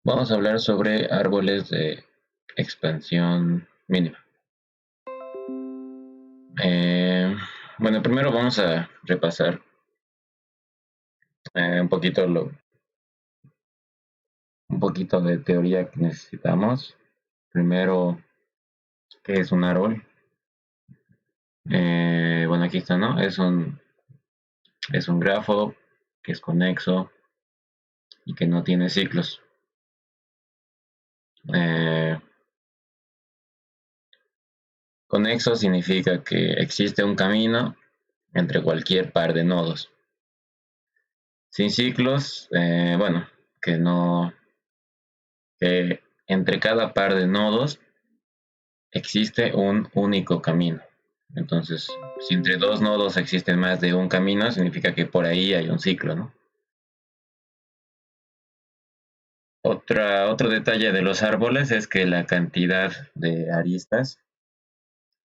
Vamos a hablar sobre árboles de expansión mínima. Eh, bueno, primero vamos a repasar un poquito de teoría que necesitamos. Primero, ¿qué es un árbol? Bueno, aquí está, ¿no? Es un grafo que es conexo y que no tiene ciclos. Eh, Conexo significa que existe un camino entre cualquier par de nodos. Sin ciclos, bueno, que no, que entre cada par de nodos existe un único camino. Entonces, si entre dos nodos existen más de un camino, significa que por ahí hay un ciclo, ¿no? Otro detalle de los árboles es que la cantidad de aristas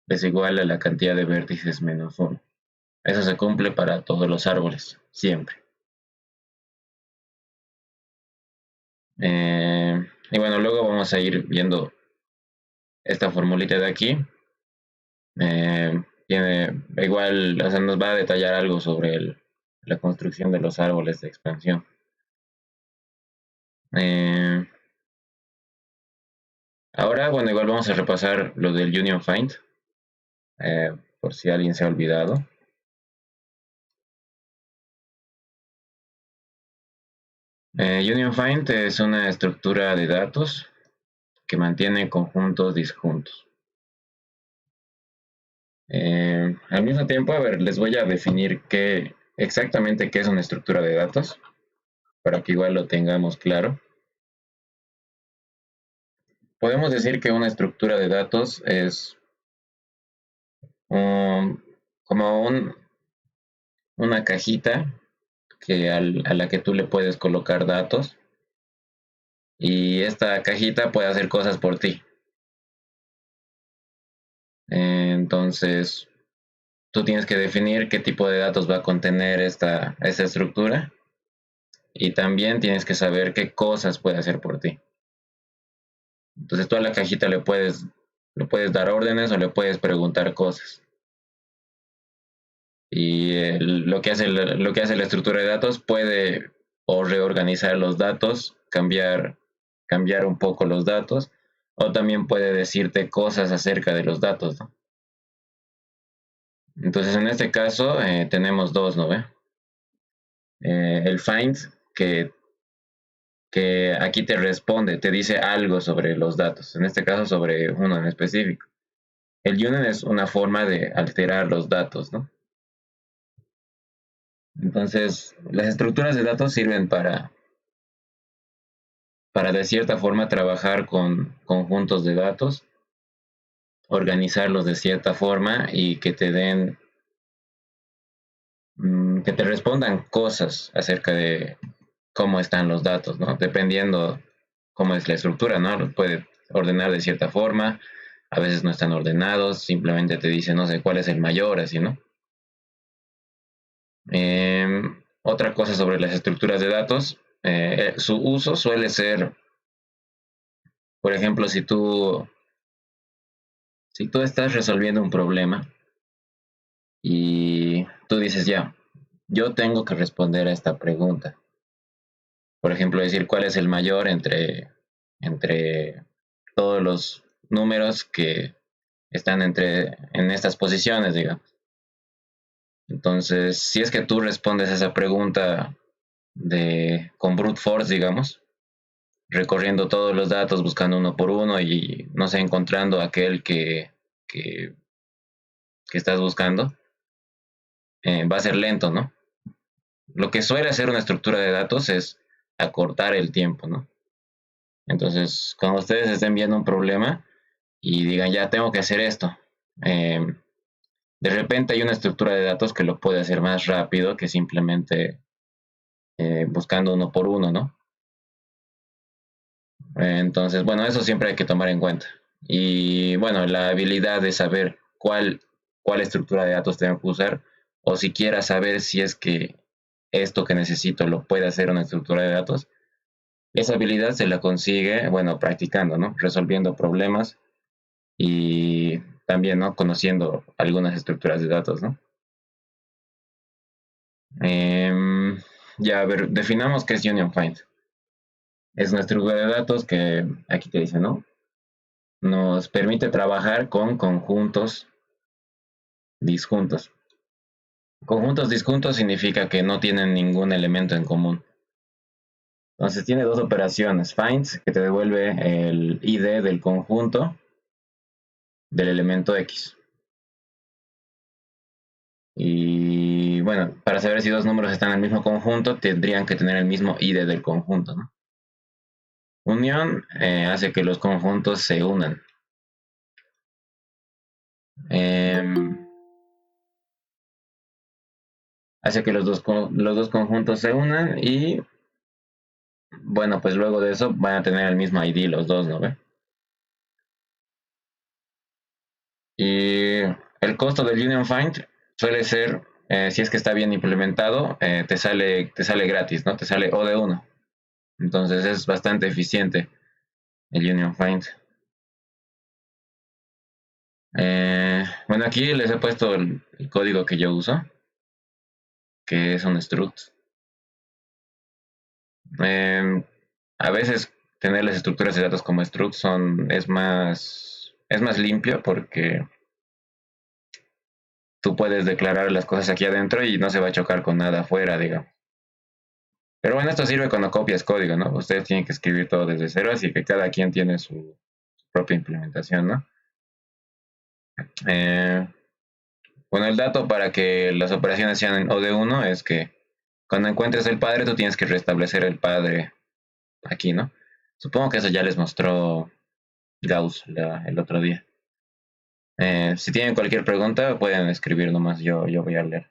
es igual a la cantidad de vértices menos uno. Eso se cumple para todos los árboles, siempre. Y bueno, luego vamos a ir viendo esta formulita de aquí. Igual, o sea, nos va a detallar algo sobre la construcción de los árboles de expansión. Eh, Ahora, bueno, igual vamos a repasar lo del Union Find, por si alguien se ha olvidado. Union Find es una estructura de datos que mantiene conjuntos disjuntos. Al mismo tiempo, a ver, les voy a definir exactamente qué es una estructura de datos, para que igual lo tengamos claro. Podemos decir que una estructura de datos es um, como una cajita a la que tú le puedes colocar datos y esta cajita puede hacer cosas por ti. Entonces, tú tienes que definir qué tipo de datos va a contener esta estructura y también tienes que saber qué cosas puede hacer por ti. Entonces, tú a la cajita le puedes dar órdenes o le puedes preguntar cosas. Y lo que hace la estructura de datos puede o reorganizar los datos, cambiar un poco los datos, o también puede decirte cosas acerca de los datos, ¿no? Entonces, en este caso, tenemos dos, ¿no ve? El find, que aquí te responde, te dice algo sobre los datos, en este caso sobre uno en específico. El union es una forma de alterar los datos, ¿no? Entonces, las estructuras de datos sirven para de cierta forma trabajar con conjuntos de datos, organizarlos de cierta forma y que te respondan cosas acerca de cómo están los datos, ¿no? Dependiendo cómo es la estructura, ¿no? Lo puede ordenar de cierta forma, a veces no están ordenados, simplemente te dice, no sé, cuál es el mayor, así, ¿no? Otra cosa sobre las estructuras de datos, su uso suele ser, por ejemplo, si tú estás resolviendo un problema y tú dices, ya, yo tengo que responder a esta pregunta. Por ejemplo, decir cuál es el mayor entre todos los números que están en estas posiciones, digamos. Entonces, si es que tú respondes a esa pregunta con brute force, digamos, recorriendo todos los datos, buscando uno por uno y, no sé, encontrando aquel que, que estás buscando, va a ser lento, ¿no? Lo que suele hacer una estructura de datos es acortar el tiempo, ¿no? Entonces, cuando ustedes estén viendo un problema y digan, ya tengo que hacer esto, eh, de repente hay una estructura de datos que lo puede hacer más rápido que simplemente buscando uno por uno, ¿no? Entonces, bueno, eso siempre hay que tomar en cuenta. Y bueno, la habilidad de saber cuál estructura de datos tengo que usar, o siquiera saber si es que esto que necesito lo puede hacer una estructura de datos, Esa habilidad se la consigue, bueno, practicando, ¿no? Resolviendo problemas y también, ¿no? Conociendo algunas estructuras de datos, ¿no? Em, ya, a ver, definamos qué es Union Find. Es una estructura de datos que aquí te dice, ¿no? Nos permite trabajar con conjuntos disjuntos. Conjuntos disjuntos significa que no tienen ningún elemento en común. Entonces tiene dos operaciones. Find, que te devuelve el ID del conjunto del elemento X. Y bueno, para saber si dos números están en el mismo conjunto, tendrían que tener el mismo ID del conjunto, ¿no? Unión hace que los conjuntos se unan. Eh, hace que los dos conjuntos se unan y bueno, pues luego de eso van a tener el mismo ID los dos, ¿no ve? Y el costo del Union Find suele ser, si es que está bien implementado, te sale gratis, ¿no? Te sale O de uno. Entonces es bastante eficiente el Union Find. Bueno, aquí les he puesto el código que yo uso, que es un struct. Eh, a veces tener las estructuras de datos como struct es más limpio porque tú puedes declarar las cosas aquí adentro y no se va a chocar con nada afuera, digamos. Pero bueno, esto sirve cuando copias código, ¿no? Ustedes tienen que escribir todo desde cero, así que cada quien tiene su propia implementación, ¿no? Eh, bueno, el dato para que las operaciones sean en O de uno es que cuando encuentres el padre, tú tienes que restablecer el padre aquí, ¿no? Supongo que eso ya les mostró Gauss el otro día. Si tienen cualquier pregunta, pueden escribir nomás, yo voy a leer.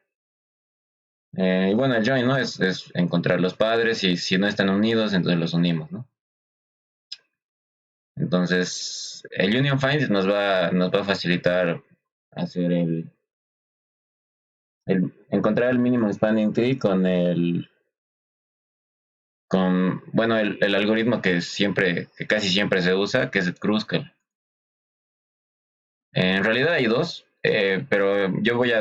Y bueno, el join, ¿no? Es encontrar los padres y si no están unidos, entonces los unimos, ¿no? Entonces, el Union Find nos va a facilitar hacer encontrar el minimum spanning tree bueno, el algoritmo que casi siempre se usa, que es el Kruskal. En realidad hay dos, pero yo voy a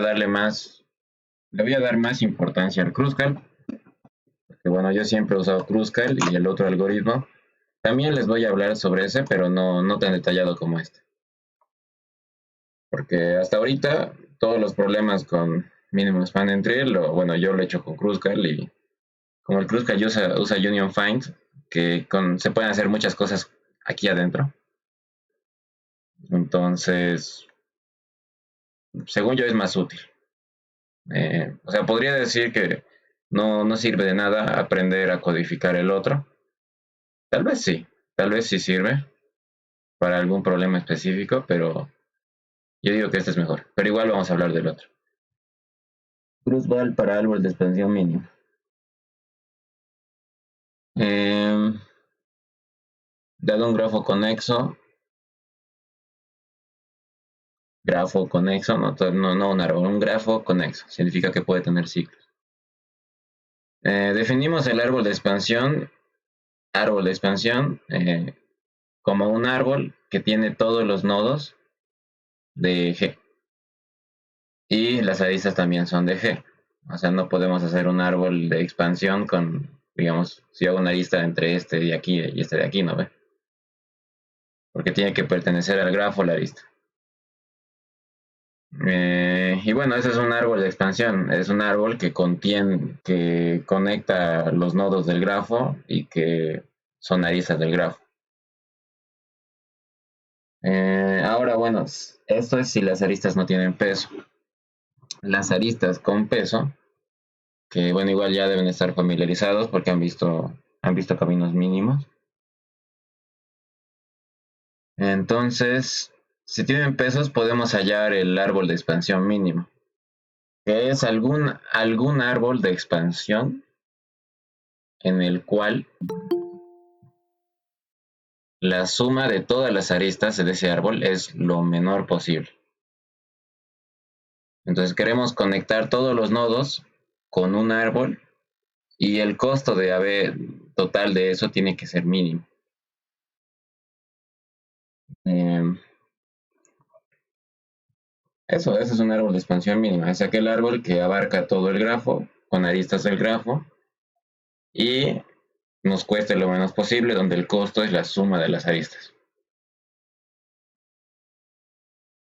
le voy a dar más importancia al Kruskal, que bueno, yo siempre he usado Kruskal y el otro algoritmo. También les voy a hablar sobre ese, pero no tan detallado como este. Porque hasta ahorita todos los problemas con Minimum Span Tree, bueno, yo lo he hecho con Kruskal y como el Kruskal usa Union Find, se pueden hacer muchas cosas aquí adentro. Entonces, según yo es más útil. O sea, podría decir que no sirve de nada aprender a codificar el otro. Tal vez sí sirve para algún problema específico, pero yo digo que este es mejor. Pero igual vamos a hablar del otro. Cruzval para árbol de expansión mínimo. Eh, Dado un grafo conexo, no un árbol, un grafo conexo, significa que puede tener ciclos. Definimos el árbol de expansión, como un árbol que tiene todos los nodos de G. Y las aristas también son de G. O sea, no podemos hacer un árbol de expansión digamos, si hago una lista entre este de aquí y este de aquí, ¿no ve? Porque tiene que pertenecer al grafo la arista. Y bueno, ese es un árbol de expansión. Es un árbol que conecta los nodos del grafo y que son aristas del grafo. Ahora, bueno, esto es si las aristas no tienen peso. Las aristas con peso, que bueno, igual ya deben estar familiarizados porque han visto caminos mínimos. Entonces, si tienen pesos, podemos hallar el árbol de expansión mínimo, que es algún árbol de expansión en el cual la suma de todas las aristas de ese árbol es lo menor posible. Entonces queremos conectar todos los nodos con un árbol y el costo total de eso tiene que ser mínimo. Eh, eso es un árbol de expansión mínima. Es aquel árbol que abarca todo el grafo, con aristas del grafo, y nos cueste lo menos posible, donde el costo es la suma de las aristas.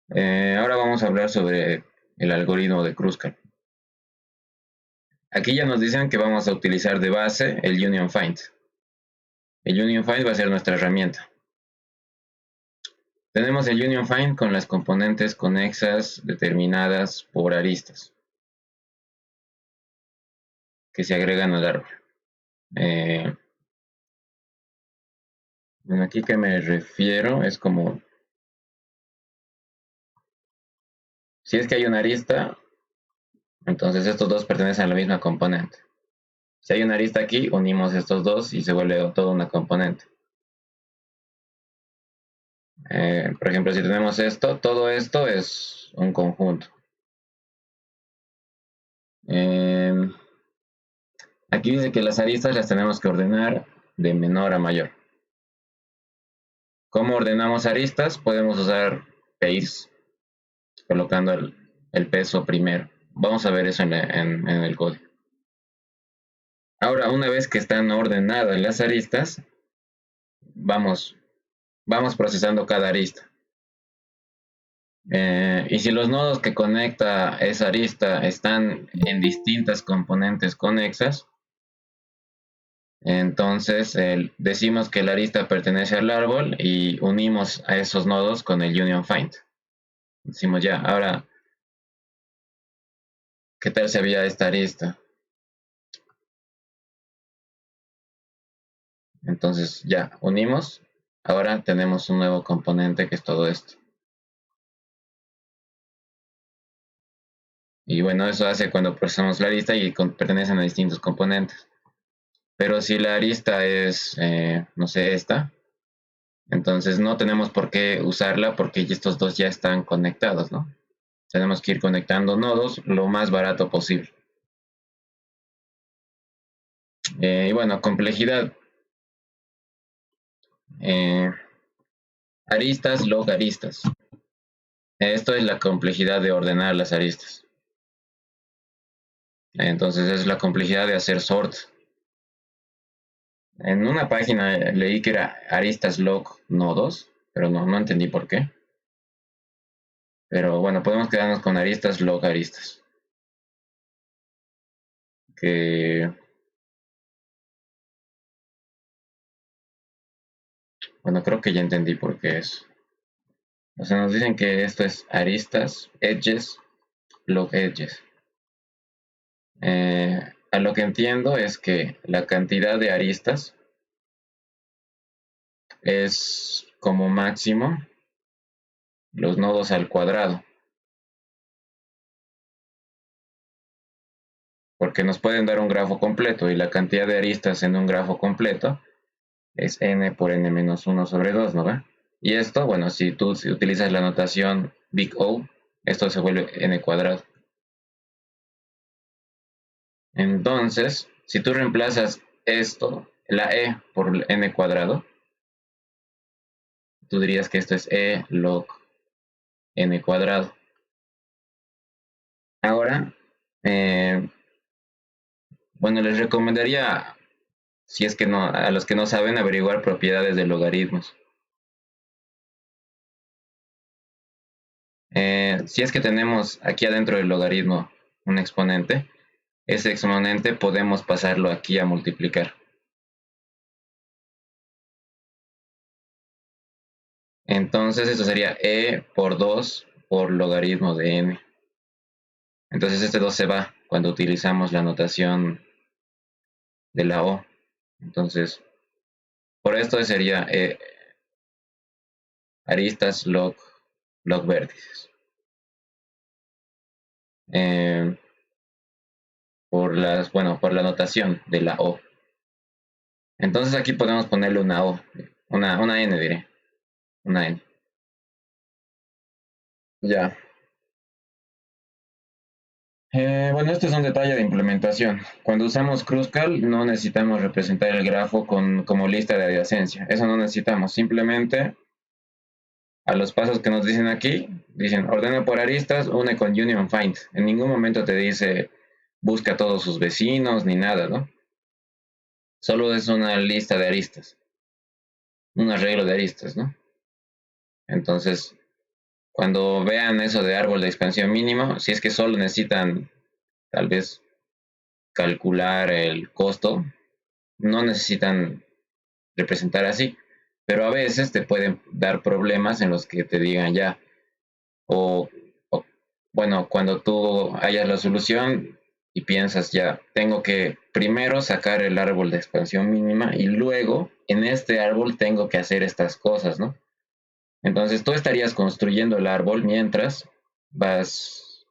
Ahora vamos a hablar sobre el algoritmo de Kruskal. Aquí ya nos dicen que vamos a utilizar de base el Union Find. El Union Find va a ser nuestra herramienta. Tenemos el Union Find con las componentes conexas determinadas por aristas que se agregan al árbol. Bueno, aquí que me refiero es como si es que hay una arista, entonces estos dos pertenecen a la misma componente. Si hay una arista aquí, unimos estos dos y se vuelve toda una componente. Por ejemplo, si tenemos esto, todo esto es un conjunto. Aquí dice que las aristas las tenemos que ordenar de menor a mayor. ¿Cómo ordenamos aristas? Podemos usar pace, colocando el peso primero. Vamos a ver eso en el código. Ahora, una vez que están ordenadas las aristas, vamos procesando cada arista. Y si los nodos que conecta esa arista están en distintas componentes conexas, entonces decimos que la arista pertenece al árbol y unimos a esos nodos con el Union Find. Decimos ya, ahora, ¿qué tal si había esta arista? Entonces ya, unimos. Ahora tenemos un nuevo componente que es todo esto. Y bueno, eso hace cuando procesamos la arista y pertenecen a distintos componentes. Pero si la arista es, no sé, esta, entonces no tenemos por qué usarla porque estos dos ya están conectados, ¿no? Tenemos que ir conectando nodos lo más barato posible. Y bueno, complejidad. Eh, aristas, log aristas. Esto es la complejidad de ordenar las aristas. Entonces es la complejidad de hacer sort. En una página leí que era aristas log nodos, pero no entendí por qué. Pero bueno, podemos quedarnos con aristas log aristas. Que bueno, creo que ya entendí por qué es. O sea, nos dicen que esto es aristas, edges, log edges. A lo que entiendo es que la cantidad de aristas es como máximo los nodos al cuadrado. Porque nos pueden dar un grafo completo y la cantidad de aristas en un grafo completo es n por n menos 1 sobre 2, ¿no ve? Y esto, bueno, si tú utilizas la notación big O, esto se vuelve n cuadrado. Entonces, si tú reemplazas esto, la e por n cuadrado, tú dirías que esto es e log n cuadrado. Ahora, bueno, les recomendaría, si es que no, a los que no saben, averiguar propiedades de logaritmos. Si es que tenemos aquí adentro del logaritmo un exponente, ese exponente podemos pasarlo aquí a multiplicar. Entonces esto sería e por 2 por logaritmo de n. Entonces este 2 se va cuando utilizamos la notación de la o. Entonces, por esto sería aristas log vértices. Por la notación de la o. Entonces aquí podemos ponerle una o, una n diré, una n. Ya. Bueno, este es un detalle de implementación. Cuando usamos Kruskal no necesitamos representar el grafo como lista de adyacencia. Eso no necesitamos. Simplemente a los pasos que nos dicen aquí, dicen ordena por aristas, une con union find. En ningún momento te dice busca a todos sus vecinos ni nada, ¿no? Solo es una lista de aristas, un arreglo de aristas, ¿no? Entonces, cuando vean eso de árbol de expansión mínimo, si es que solo necesitan tal vez calcular el costo, no necesitan representar así, pero a veces te pueden dar problemas en los que te digan ya, o, o bueno, cuando tú hayas la solución y piensas ya, tengo que primero sacar el árbol de expansión mínima y luego en este árbol tengo que hacer estas cosas, ¿no? Entonces tú estarías construyendo el árbol mientras vas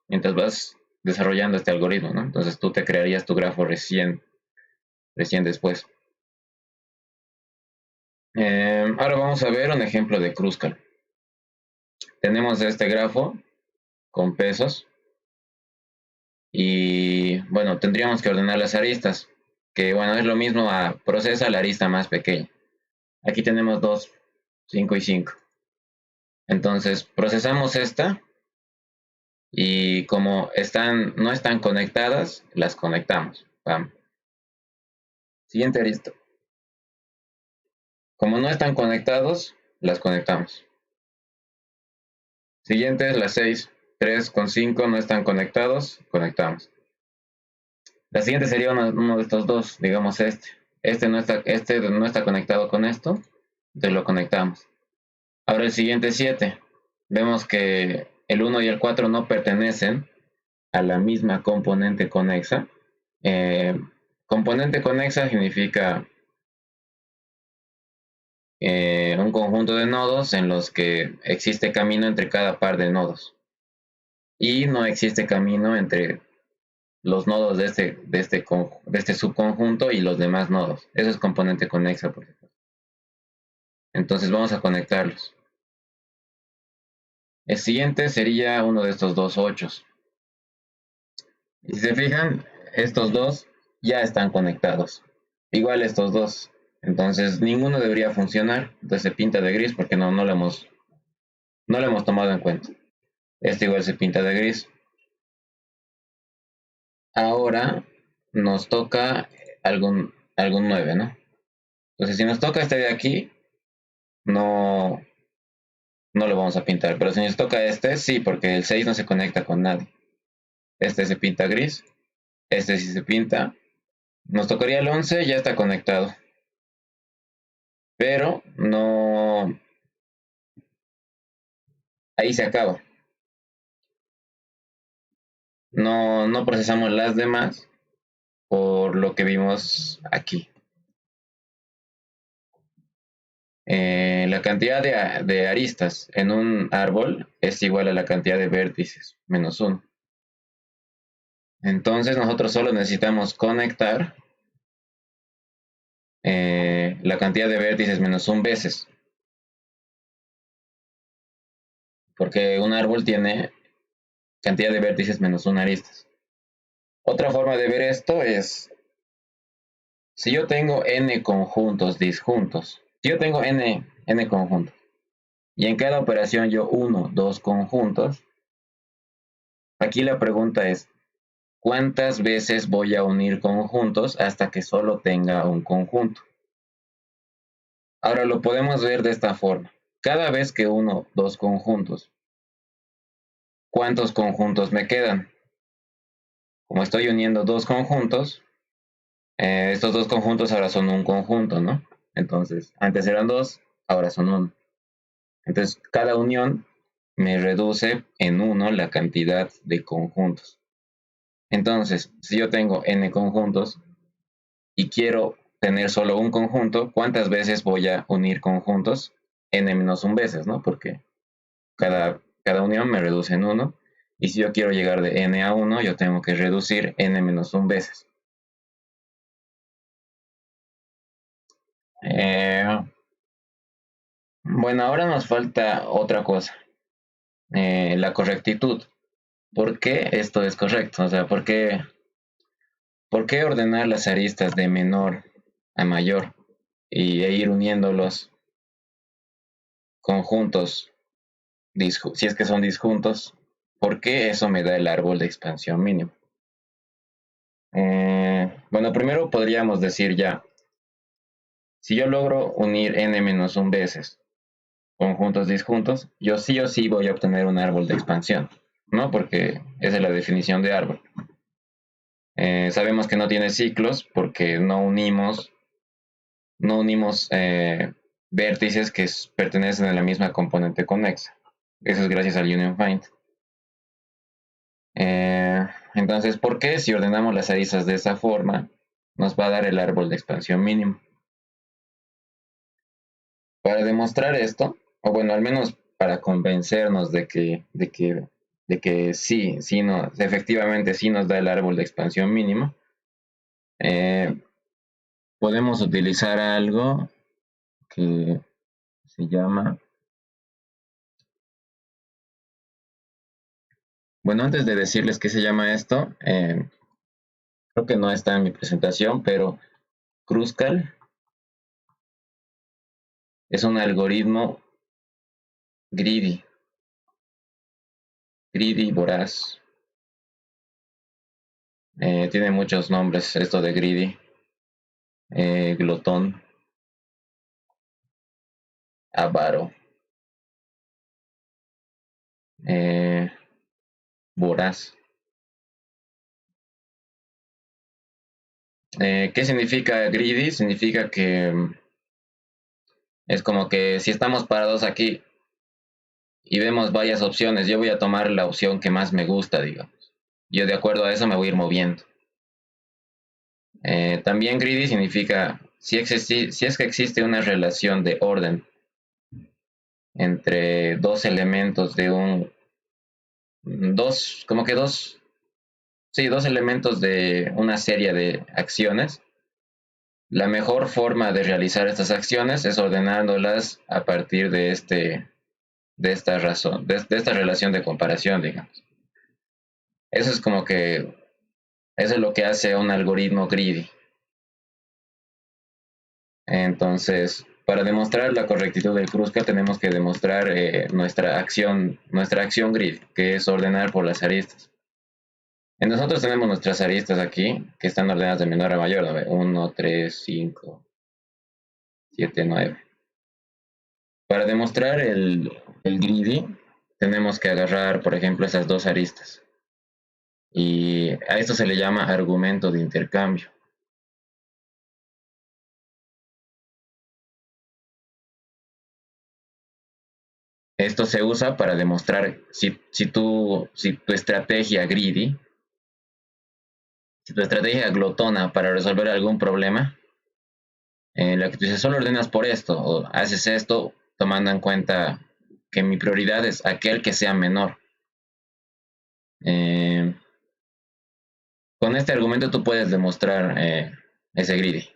desarrollando este algoritmo, ¿no? Entonces tú te crearías tu grafo recién después. Ahora vamos a ver un ejemplo de Kruskal. Tenemos este grafo con pesos y bueno, tendríamos que ordenar las aristas, que bueno, es lo mismo a procesa la arista más pequeña. Aquí tenemos 2, 5 y 5. Entonces procesamos esta y como no están conectadas, las conectamos. Vamos. Siguiente arista. Como no están conectados, las conectamos. Siguiente es la 6. 3 con 5 no están conectados, conectamos. La siguiente sería uno de estos dos, digamos este. Este no está conectado con esto, entonces lo conectamos. Ahora el siguiente 7. Vemos que el 1 y el 4 no pertenecen a la misma componente conexa. Eh, Componente conexa significa un conjunto de nodos en los que existe camino entre cada par de nodos. Y no existe camino entre los nodos de este subconjunto y los demás nodos. Eso es componente conexa, por ejemplo. Entonces vamos a conectarlos. El siguiente sería uno de estos dos ochos. Y si se fijan, estos dos ya están conectados. Igual estos dos. Entonces ninguno debería funcionar. Entonces se pinta de gris porque no lo hemos tomado en cuenta. Este igual se pinta de gris. Ahora nos toca algún 9, ¿no? Entonces si nos toca este de aquí, no, no lo vamos a pintar. Pero si nos toca este, sí, porque el 6 no se conecta con nadie. Este se pinta gris. Este sí se pinta. Nos tocaría el 11, ya está conectado. Pero no... Ahí se acaba. No procesamos las demás por lo que vimos aquí. La cantidad de aristas en un árbol es igual a la cantidad de vértices, menos 1. Entonces nosotros solo necesitamos conectar la cantidad de vértices menos 1 veces. Porque un árbol tiene cantidad de vértices menos 1 aristas. Otra forma de ver esto es, si yo tengo n conjuntos disjuntos, si yo tengo n conjuntos, y en cada operación yo uno, dos conjuntos, aquí la pregunta es, ¿cuántas veces voy a unir conjuntos hasta que solo tenga un conjunto? Ahora lo podemos ver de esta forma. Cada vez que uno dos conjuntos, ¿cuántos conjuntos me quedan? Como estoy uniendo dos conjuntos, estos dos conjuntos ahora son un conjunto, ¿no? Entonces, antes eran dos, ahora son uno. Entonces, cada unión me reduce en uno la cantidad de conjuntos. Entonces, si yo tengo n conjuntos y quiero tener solo un conjunto, ¿cuántas veces voy a unir conjuntos? N-1 veces, ¿no? Porque cada unión me reduce en 1. Y si yo quiero llegar de n a 1, yo tengo que reducir n-1 veces. Bueno, ahora nos falta otra cosa, la correctitud. ¿por qué esto es correcto? O sea, ¿por qué ordenar las aristas de menor a mayor e ir uniéndolos conjuntos, si es que son disjuntos? ¿Por qué eso me da el árbol de expansión mínimo? Bueno, primero podríamos decir ya, si yo logro unir n-1 veces conjuntos disjuntos, yo sí o sí voy a obtener un árbol de expansión, ¿no? Porque esa es la definición de árbol. Sabemos que no tiene ciclos porque no unimos vértices que pertenecen a la misma componente conexa. Eso es gracias al union find. Entonces, ¿por qué si ordenamos las aristas de esa forma nos va a dar el árbol de expansión mínimo? Para demostrar esto, o bueno, al menos para convencernos de que sí, efectivamente sí nos da el árbol de expansión mínimo, podemos utilizar algo que se llama... Bueno, antes de decirles qué se llama esto, creo que no está en mi presentación, pero Kruskal es un algoritmo greedy voraz. Tiene muchos nombres esto de greedy, glotón, avaro, eh, voraz. ¿Qué significa greedy? Significa que es como que si estamos parados aquí y vemos varias opciones, yo voy a tomar la opción que más me gusta, digamos. Yo de acuerdo a eso me voy a ir moviendo. También greedy significa si es que existe una relación de orden entre dos elementos de dos elementos de una serie de acciones. La mejor forma de realizar estas acciones es ordenándolas a partir de esta razón, de esta relación de comparación, digamos. Eso es como que, eso es lo que hace un algoritmo greedy. Entonces, para demostrar la correctitud del Kruskal tenemos que demostrar nuestra acción grid, que es ordenar por las aristas. Nosotros tenemos nuestras aristas aquí, que están ordenadas de menor a mayor, ¿no? 1, 3, 5, 7, 9. Para demostrar el greedy, tenemos que agarrar, por ejemplo, esas dos aristas. Y a esto se le llama argumento de intercambio. Esto se usa para demostrar si tu estrategia greedy, si tu estrategia glotona para resolver algún problema, en la que tú dices solo ordenas por esto o haces esto tomando en cuenta que mi prioridad es aquel que sea menor. Eh, con este argumento tú puedes demostrar ese greedy,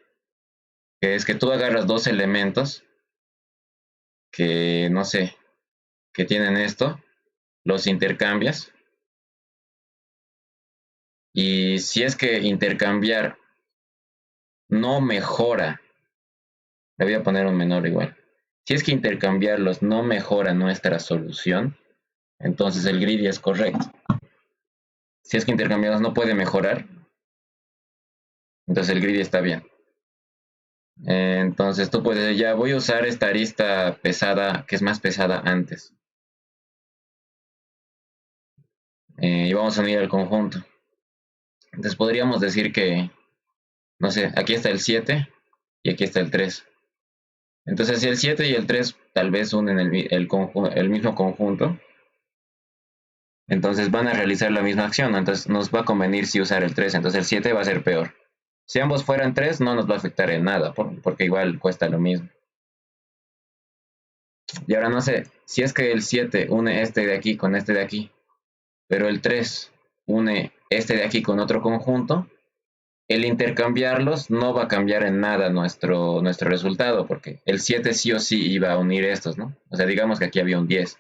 que es que tú agarras dos elementos que, no sé, que tienen esto, los intercambias y si es que intercambiar no mejora, le voy a poner un menor igual, si es que intercambiarlos no mejora nuestra solución, entonces el greedy es correcto. Si es que intercambiarlos no puede mejorar, entonces el greedy está bien. Entonces tú puedes decir, ya voy a usar esta arista pesada, que es más pesada antes. Y vamos a unir el conjunto. Entonces podríamos decir que, no sé, aquí está el 7 y aquí está el 3. Entonces si el 7 y el 3 tal vez unen el mismo conjunto, entonces van a realizar la misma acción. Entonces nos va a convenir si usar el 3. Entonces el 7 va a ser peor. Si ambos fueran 3 no nos va a afectar en nada, porque igual cuesta lo mismo. Y ahora no sé, si es que el 7 une este de aquí con este de aquí, pero el 3 une este de aquí con otro conjunto, el intercambiarlos no va a cambiar en nada nuestro resultado, porque el 7 sí o sí iba a unir estos, ¿no? O sea, digamos que aquí había un 10.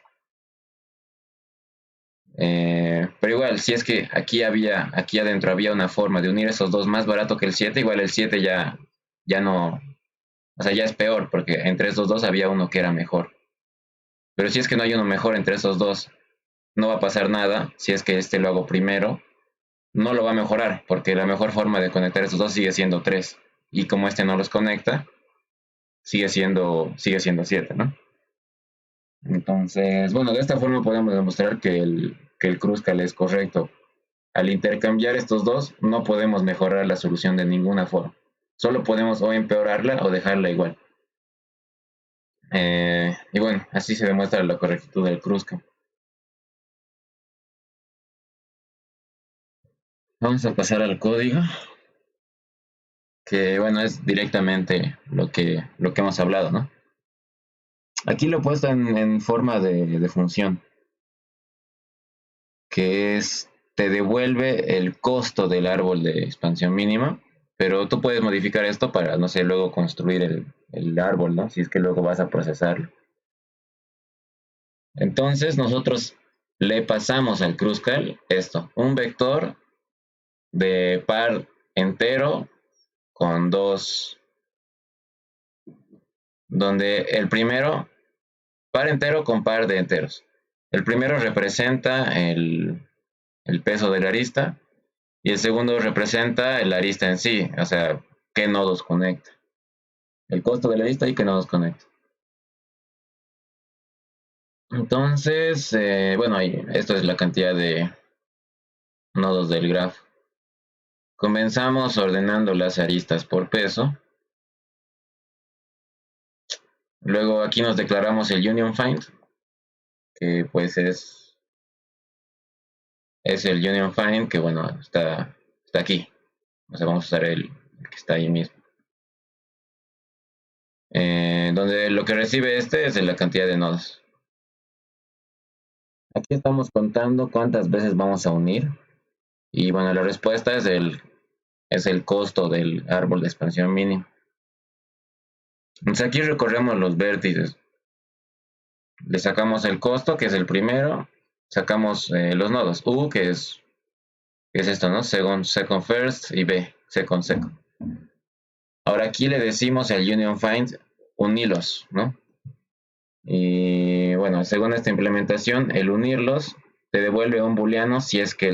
Pero igual, si es que aquí adentro había una forma de unir esos dos más barato que el 7, igual el 7 ya no, o sea, ya es peor, porque entre esos dos había uno que era mejor. Pero si es que no hay uno mejor entre esos dos, no va a pasar nada. Si es que este lo hago primero, no lo va a mejorar, porque la mejor forma de conectar estos dos sigue siendo 3. Y como este no los conecta, sigue siendo 7, ¿no? Entonces, bueno, de esta forma podemos demostrar que el Kruskal es correcto. Al intercambiar estos dos, no podemos mejorar la solución de ninguna forma. Solo podemos o empeorarla o dejarla igual. Y bueno, así se demuestra la correctitud del Kruskal. Vamos a pasar al código, que bueno, es directamente lo que hemos hablado, ¿no? Aquí lo he puesto en forma de función, que te devuelve el costo del árbol de expansión mínima, pero tú puedes modificar esto para, no sé, luego construir el árbol, ¿no? Si es que luego vas a procesarlo. Entonces nosotros le pasamos al Kruskal esto, un vector de par entero con dos, donde el primero, par entero con par de enteros. El primero representa el peso de la arista y el segundo representa la arista en sí, o sea, qué nodos conecta. El costo de la arista y qué nodos conecta. Entonces, bueno, esto es la cantidad de nodos del grafo. Comenzamos ordenando las aristas por peso. Luego aquí nos declaramos el union find, que pues es el union find que bueno, está aquí. O sea, vamos a usar el que está ahí mismo. Donde lo que recibe este es la cantidad de nodos. Aquí estamos contando cuántas veces vamos a unir. Y bueno, la respuesta es el costo del árbol de expansión mínimo. Entonces aquí recorremos los vértices. Le sacamos el costo, que es el primero. Sacamos los nodos. U, que es esto, ¿no? Second first y B, second second. Ahora aquí le decimos al union find unirlos, ¿no? Y bueno, según esta implementación, el unirlos te devuelve un booleano si es que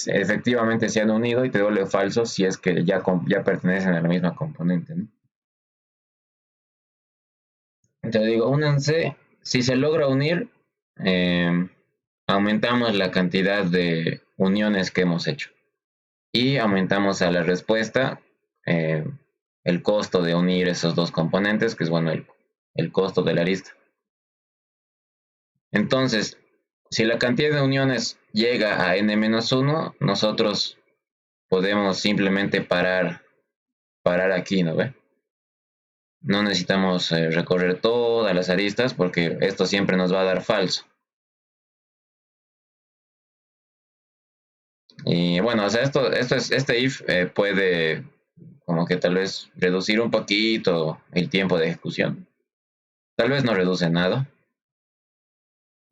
efectivamente se han unido y te devuelve falso si es que ya pertenecen a la misma componente, ¿no? Te digo, únanse, si se logra unir, eh, aumentamos la cantidad de uniones que hemos hecho y aumentamos a la respuesta eh, el costo de unir esos dos componentes, que es bueno, el costo de la arista. Entonces, si la cantidad de uniones llega a n-1, nosotros podemos simplemente parar aquí, ¿no ve? No necesitamos recorrer todas las aristas porque esto siempre nos va a dar falso. Y bueno, o sea, este if puede como que tal vez reducir un poquito el tiempo de ejecución. Tal vez no reduce nada.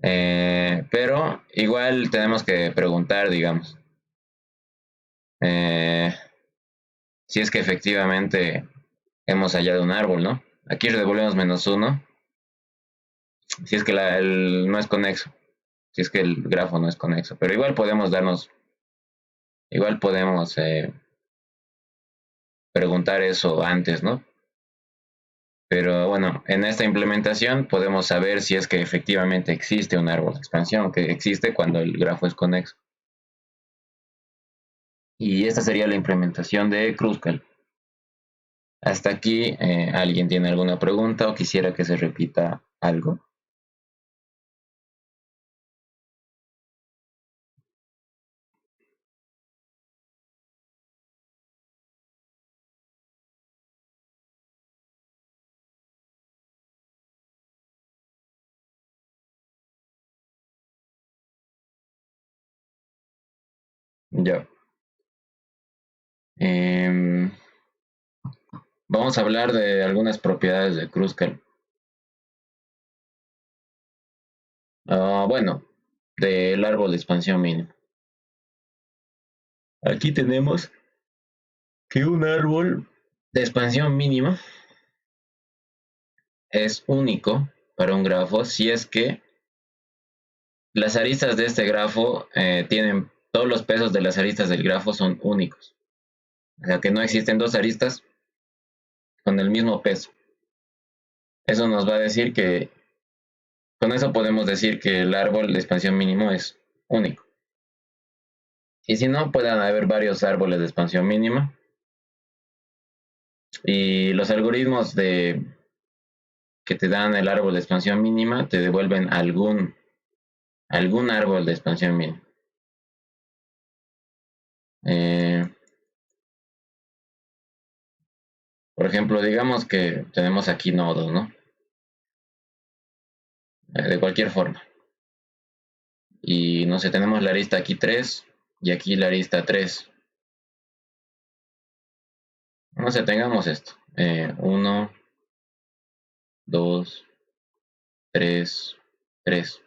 Pero igual tenemos que preguntar, digamos, eh, si es que efectivamente hemos hallado un árbol, ¿no? Aquí devolvemos -1 si es que no es conexo, si es que el grafo no es conexo, pero igual podemos preguntar eso antes, ¿no? Pero bueno, en esta implementación podemos saber si es que efectivamente existe un árbol de expansión, que existe cuando el grafo es conexo. Y esta sería la implementación de Kruskal. Hasta aquí, ¿alguien tiene alguna pregunta o quisiera que se repita algo? Ya. Em, Vamos a hablar de algunas propiedades de Kruskal. Bueno, del árbol de expansión mínimo. Aquí tenemos que un árbol de expansión mínima es único para un grafo si es que las aristas de este grafo tienen todos los pesos de las aristas del grafo son únicos. O sea que no existen dos aristas con el mismo peso. Eso nos va a decir que, con eso podemos decir que el árbol de expansión mínimo es único. Y si no, pueden haber varios árboles de expansión mínima. Y los algoritmos que te dan el árbol de expansión mínima te devuelven algún árbol de expansión mínima. Por ejemplo, digamos que tenemos aquí nodos, ¿no? De cualquier forma. Y no sé, tenemos la arista aquí 3 y aquí la arista 3. No sé, tengamos esto. 1, 2, 3, 3.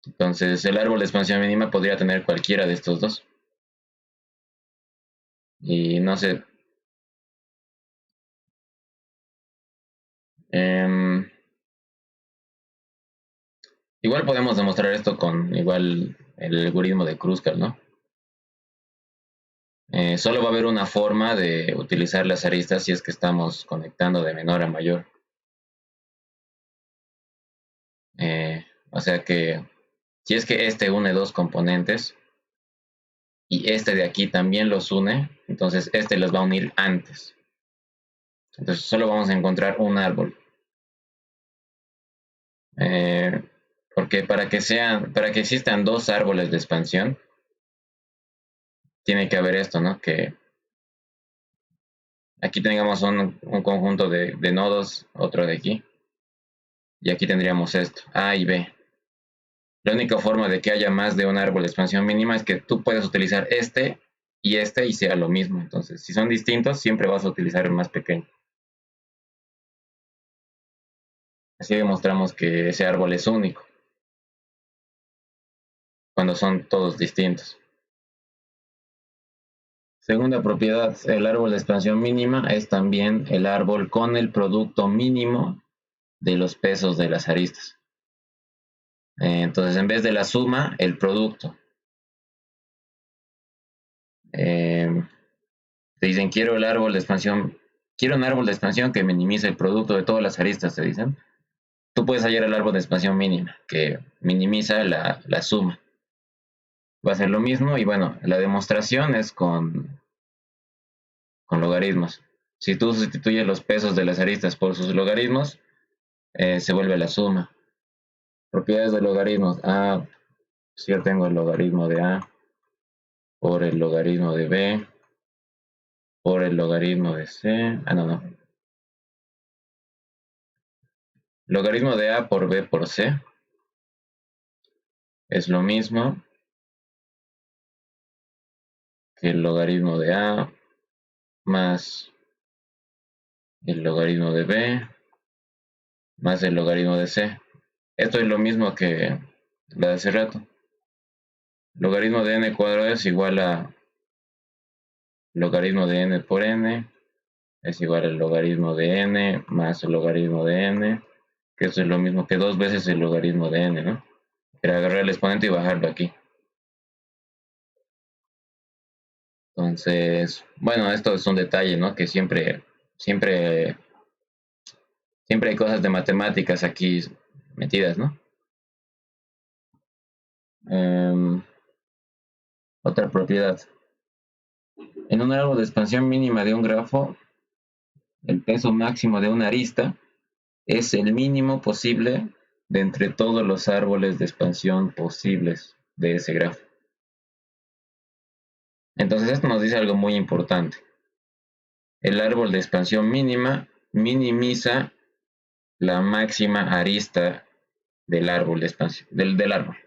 Entonces el árbol de expansión mínima podría tener cualquiera de estos dos. Y no sé. Igual podemos demostrar esto con igual el algoritmo de Kruskal, ¿no? Solo va a haber una forma de utilizar las aristas si es que estamos conectando de menor a mayor. O sea que si es que este une dos componentes y este de aquí también los une, entonces este los va a unir antes. Entonces solo vamos a encontrar un árbol. Porque para que existan dos árboles de expansión, tiene que haber esto, ¿no? Que aquí tengamos un conjunto de nodos, otro de aquí. Y aquí tendríamos esto, A y B. La única forma de que haya más de un árbol de expansión mínima es que tú puedes utilizar este y sea lo mismo. Entonces, si son distintos, siempre vas a utilizar el más pequeño. Así demostramos que ese árbol es único, cuando son todos distintos. Segunda propiedad, el árbol de expansión mínima es también el árbol con el producto mínimo de los pesos de las aristas. Entonces, en vez de la suma, el producto. Te dicen, quiero un árbol de expansión que minimice el producto de todas las aristas, te dicen. Tú puedes hallar el árbol de expansión mínima, que minimiza la suma. Va a ser lo mismo y bueno, la demostración es con logaritmos. Si tú sustituyes los pesos de las aristas por sus logaritmos, se vuelve la suma. Propiedades de logaritmos. Si yo tengo el logaritmo de A por el logaritmo de B por el logaritmo de C. No. Logaritmo de A por B por C es lo mismo que el logaritmo de A más el logaritmo de B más el logaritmo de C. Esto es lo mismo que la de hace rato. Logaritmo de n cuadrado es igual a logaritmo de n por n es igual al logaritmo de n más el logaritmo de n, que esto es lo mismo que 2 veces el logaritmo de n, ¿no? Era agarrar el exponente y bajarlo aquí. Entonces, bueno, esto es un detalle, ¿no? Que siempre hay cosas de matemáticas aquí metidas, ¿no? Otra propiedad. En un árbol de expansión mínima de un grafo, el peso máximo de una arista es el mínimo posible de entre todos los árboles de expansión posibles de ese grafo. Entonces esto nos dice algo muy importante. El árbol de expansión mínima minimiza la máxima arista del árbol de expansión, del árbol.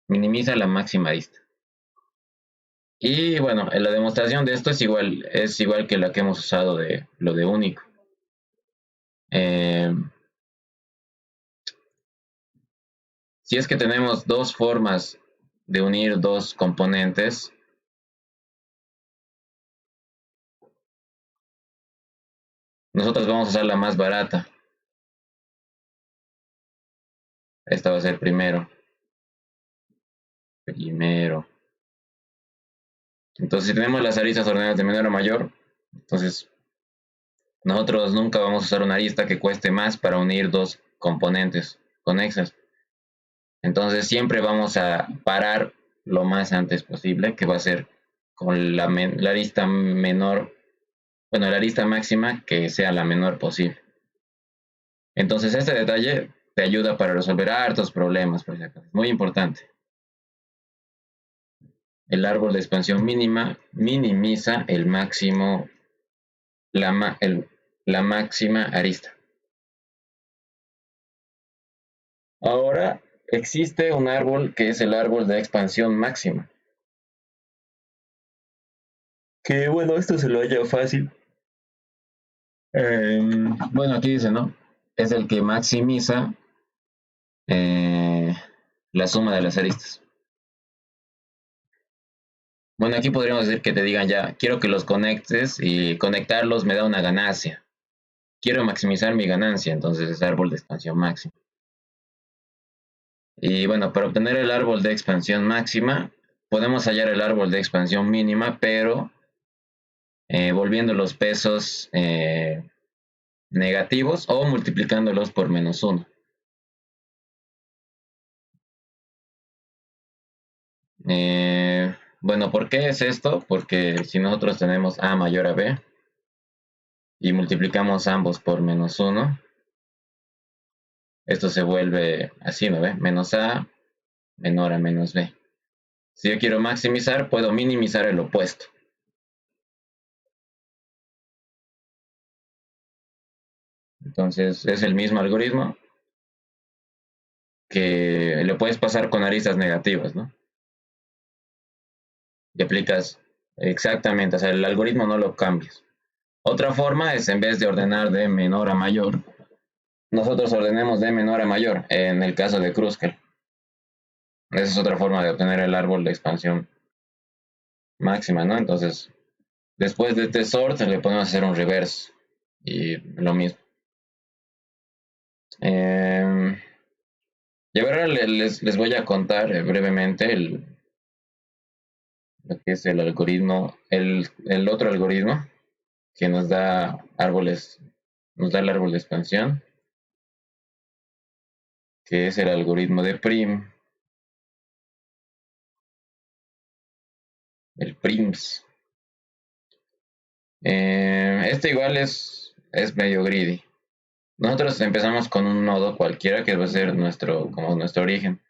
Minimiza la máxima arista. Y bueno, la demostración de esto es igual que la que hemos usado de lo de único. Si es que tenemos dos formas de unir dos componentes, nosotros vamos a usar la más barata. Esta va a ser primero. Primero. Entonces, si tenemos las aristas ordenadas de menor a mayor, entonces nosotros nunca vamos a usar una arista que cueste más para unir dos componentes conexas. Entonces, siempre vamos a parar lo más antes posible, que va a ser con la arista menor, bueno, la arista máxima que sea la menor posible. Entonces, este detalle te ayuda para resolver hartos problemas, por ejemplo. Es muy importante. El árbol de expansión mínima minimiza el máximo, la máxima arista. Ahora existe un árbol que es el árbol de expansión máxima. Que bueno, esto se lo halla fácil. Bueno, aquí dice, ¿no? Es el que maximiza eh, la suma de las aristas. Bueno, aquí podríamos decir que te digan ya, quiero que los conectes y conectarlos me da una ganancia. Quiero maximizar mi ganancia, entonces es árbol de expansión máxima. Y bueno, para obtener el árbol de expansión máxima, podemos hallar el árbol de expansión mínima, pero volviendo los pesos negativos o multiplicándolos por -1. Bueno, ¿por qué es esto? Porque si nosotros tenemos a mayor a b y multiplicamos ambos por -1, esto se vuelve así, ¿no ve? Menos a menor a menos b. Si yo quiero maximizar, puedo minimizar el opuesto. Entonces es el mismo algoritmo que le puedes pasar con aristas negativas, ¿no? Y aplicas exactamente, o sea, el algoritmo no lo cambias. Otra forma es, en vez de ordenar de menor a mayor, nosotros ordenemos de menor a mayor, en el caso de Kruskal. Esa es otra forma de obtener el árbol de expansión máxima, ¿no? Entonces, después de este sort, le podemos hacer un reverse y lo mismo. Y ahora les voy a contar brevemente lo que es el algoritmo, el otro algoritmo que nos da árboles, nos da el árbol de expansión, que es el algoritmo de Prim, el Prims. Este igual es medio greedy. Nosotros empezamos con un nodo cualquiera que va a ser como nuestro origen.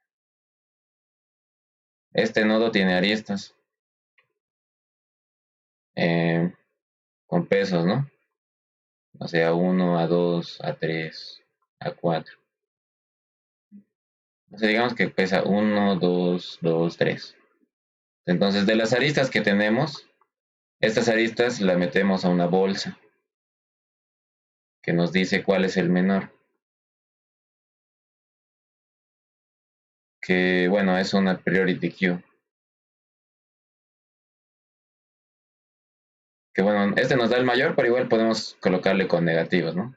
Este nodo tiene aristas eh, con pesos, ¿no? O sea, A1, A2, A3, A4. O sea, digamos que pesa 1, 2, 2, 3. Entonces, de las aristas que tenemos, estas aristas las metemos a una bolsa que nos dice cuál es el menor. Que bueno, es una priority queue. Que bueno, este nos da el mayor, pero igual podemos colocarle con negativos, ¿no?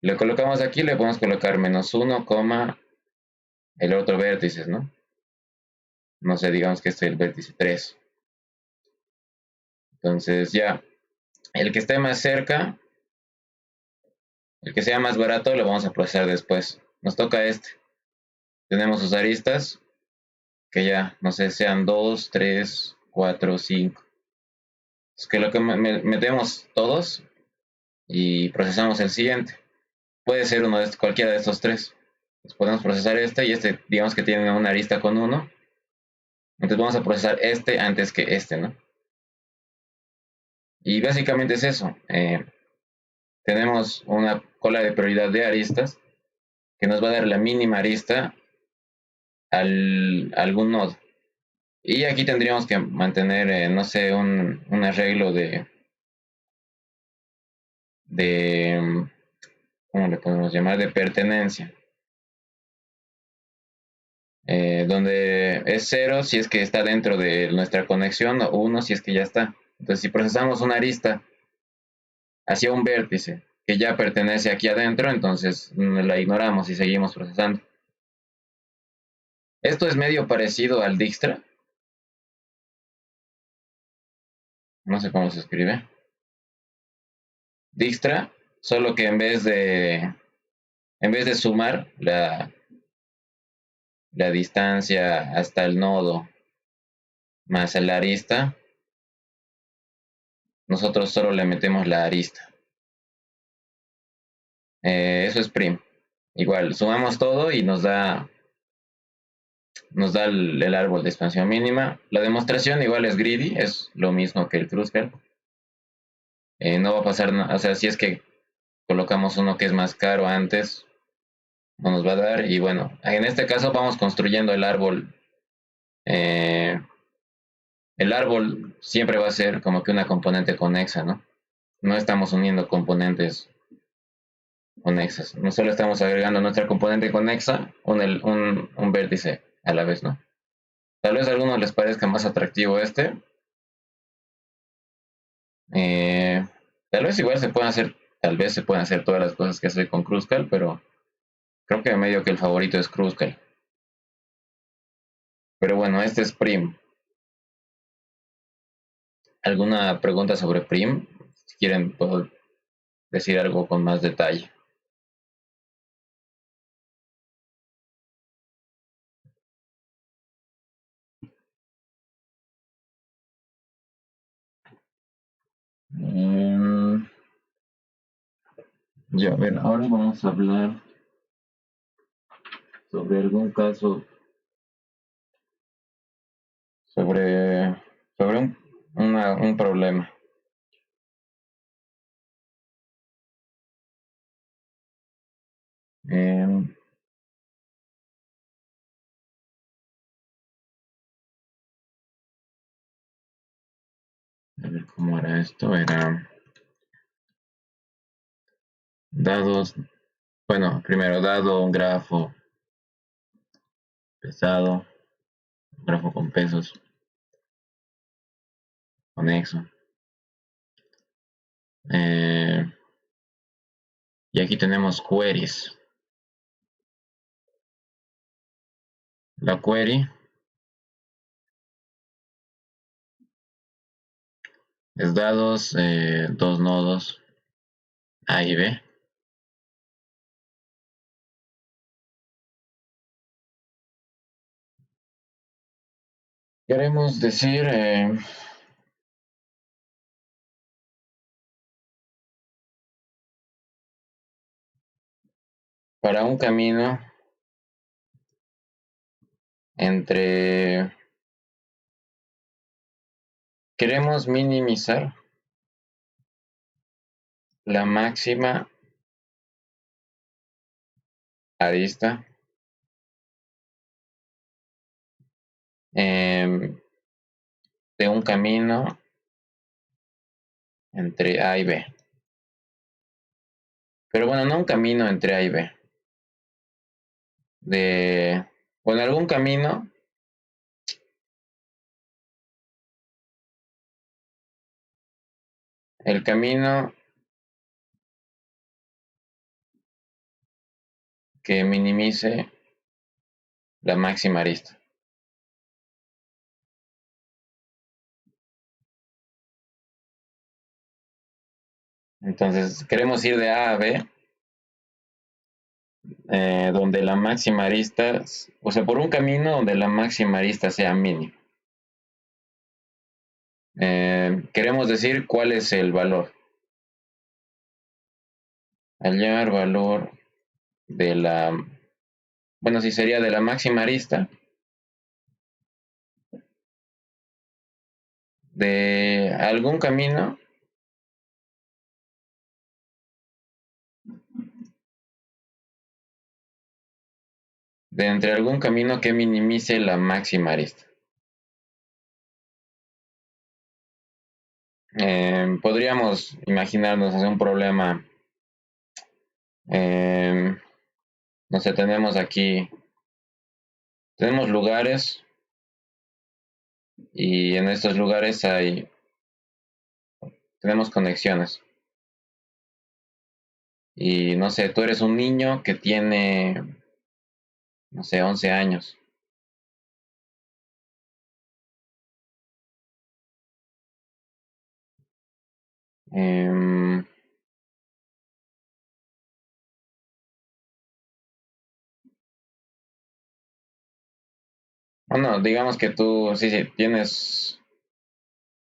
Le colocamos aquí, le podemos colocar -1, el otro vértice, ¿no? No sé, digamos que este es el vértice 3. Entonces ya, el que esté más cerca, el que sea más barato, lo vamos a procesar después. Nos toca este. Tenemos sus aristas, que ya, no sé, sean 2, 3, 4, 5. Es que lo que metemos todos y procesamos el siguiente. Puede ser cualquiera de estos tres. Entonces podemos procesar este y este, digamos que tiene una arista con 1. Entonces vamos a procesar este antes que este, ¿no? Y básicamente es eso. Tenemos una cola de prioridad de aristas que nos va a dar la mínima arista algún nodo. Y aquí tendríamos que mantener, no sé, un arreglo de, ¿cómo le podemos llamar? De pertenencia. donde es 0 si es que está dentro de nuestra conexión o 1 si es que ya está. Entonces, si procesamos una arista hacia un vértice que ya pertenece aquí adentro, entonces la ignoramos y seguimos procesando. Esto es medio parecido al Dijkstra. No sé cómo se escribe. Dijkstra, solo que en vez de sumar la distancia hasta el nodo más la arista, nosotros solo le metemos la arista. Eso es prim. Igual, sumamos todo y nos da el árbol de expansión mínima. La demostración igual es greedy, es lo mismo que el Kruskal. No va a pasar nada, o sea, si es que colocamos uno que es más caro antes, no nos va a dar. Y bueno, en este caso vamos construyendo el árbol. Eh, el árbol siempre va a ser como que una componente conexa, ¿no? No estamos uniendo componentes conexas, no solo estamos agregando nuestra componente conexa, un vértice a la vez, ¿no? Tal vez a algunos les parezca más atractivo este. Eh, tal vez igual se pueden hacer, tal vez se pueden hacer todas las cosas que hace con Kruskal, pero creo que medio que el favorito es Kruskal. Pero bueno, este es Prim. ¿Alguna pregunta sobre Prim? Si quieren, puedo decir algo con más detalle. Ya, a ver, ahora vamos a hablar sobre algún caso, sobre un problema. Eh, a ver cómo era esto. Era dados, bueno, primero dado un grafo pesado, un grafo con pesos, conexo. Eh, y aquí tenemos queries. La query es dados, dos nodos A y B. Queremos decir para un camino entre... Queremos minimizar la máxima arista de un camino entre A y B. Pero bueno, no un camino entre A y B. Bueno, algún camino el camino que minimice la máxima arista. Entonces, queremos ir de A a B, donde la máxima arista, o sea, por un camino donde la máxima arista sea mínima. Queremos decir cuál es el valor. Hallar valor de la, bueno, sí sería de la máxima arista de algún camino de entre algún camino que minimice la máxima arista. Podríamos imaginarnos hacer un problema, no sé, tenemos lugares y en estos lugares tenemos conexiones. Y no sé, tú eres un niño que tiene, no sé, 11 años. Em, bueno, digamos que tú, sí, sí, tienes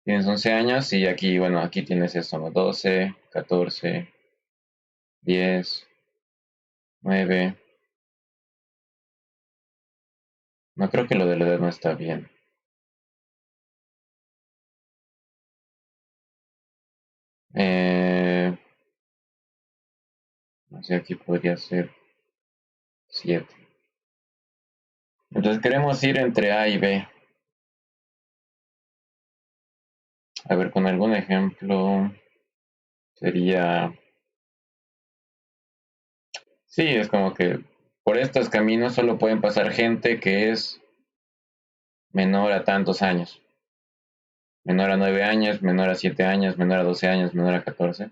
11 años y aquí, bueno, aquí tienes esto, ¿no? 12, 14, 10, 9. No creo que lo de la edad no está bien. Eh, no sé, aquí podría ser 7. Entonces queremos ir entre A y B. A ver, con algún ejemplo sería... Sí, es como que por estos caminos solo pueden pasar gente que es menor a tantos años. Menor a 9 años, menor a 7 años, menor a 12 años, menor a 14.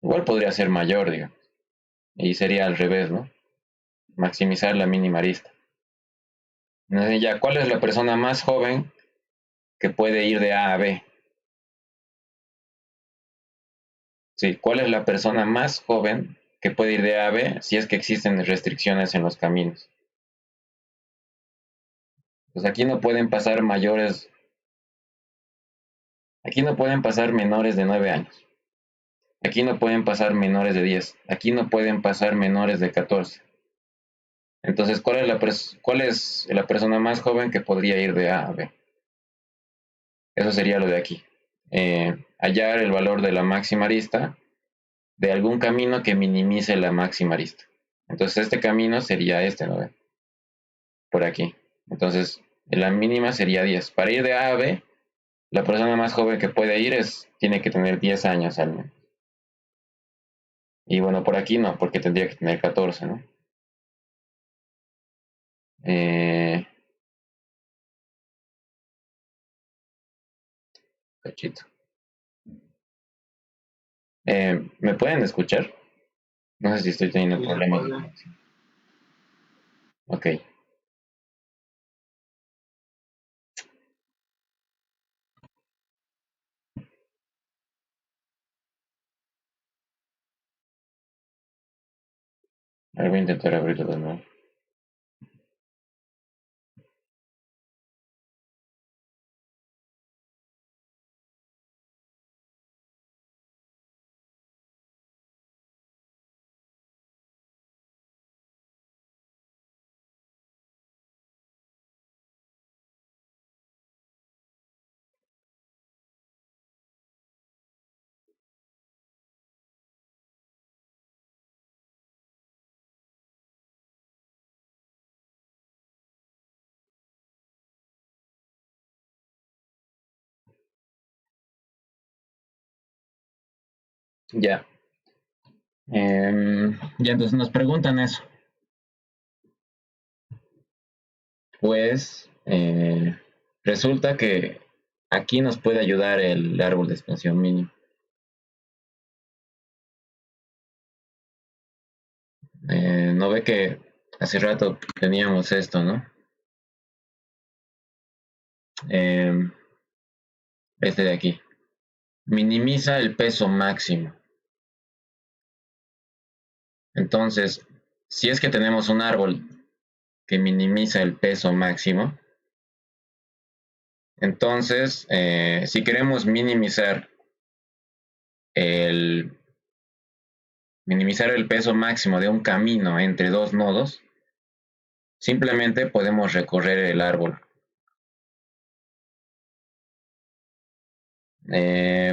Igual podría ser mayor, digo. Y sería al revés, ¿no? Maximizar la mínima arista. Entonces ya, ¿cuál es la persona más joven que puede ir de A a B? Sí, ¿cuál es la persona más joven que puede ir de A a B si es que existen restricciones en los caminos? Pues aquí no pueden pasar menores de 9 años. Aquí no pueden pasar menores de 10. Aquí no pueden pasar menores de 14. Entonces, ¿cuál es la persona más joven que podría ir de A a B? Eso sería lo de aquí. Hallar el valor de la máxima arista de algún camino que minimice la máxima arista. Entonces, este camino sería este, ¿no? Por aquí. Entonces, la mínima sería 10. Para ir de A a B, la persona más joven que puede ir tiene que tener 10 años al menos. Y bueno, por aquí no, porque tendría que tener 14, ¿no? Eh, cachito. ¿Me pueden escuchar? No sé si estoy teniendo problemas de conexión. Ok. Ahora voy a intentar abrirlo de nuevo. Ya. Ya, entonces nos preguntan eso. Pues resulta que aquí nos puede ayudar el árbol de expansión mínimo. No ve que hace rato teníamos esto, ¿no? Eh, este de aquí. Minimiza el peso máximo. Entonces, si es que tenemos un árbol que minimiza el peso máximo, entonces, si queremos el, minimizar el peso máximo de un camino entre dos nodos, simplemente podemos recorrer el árbol.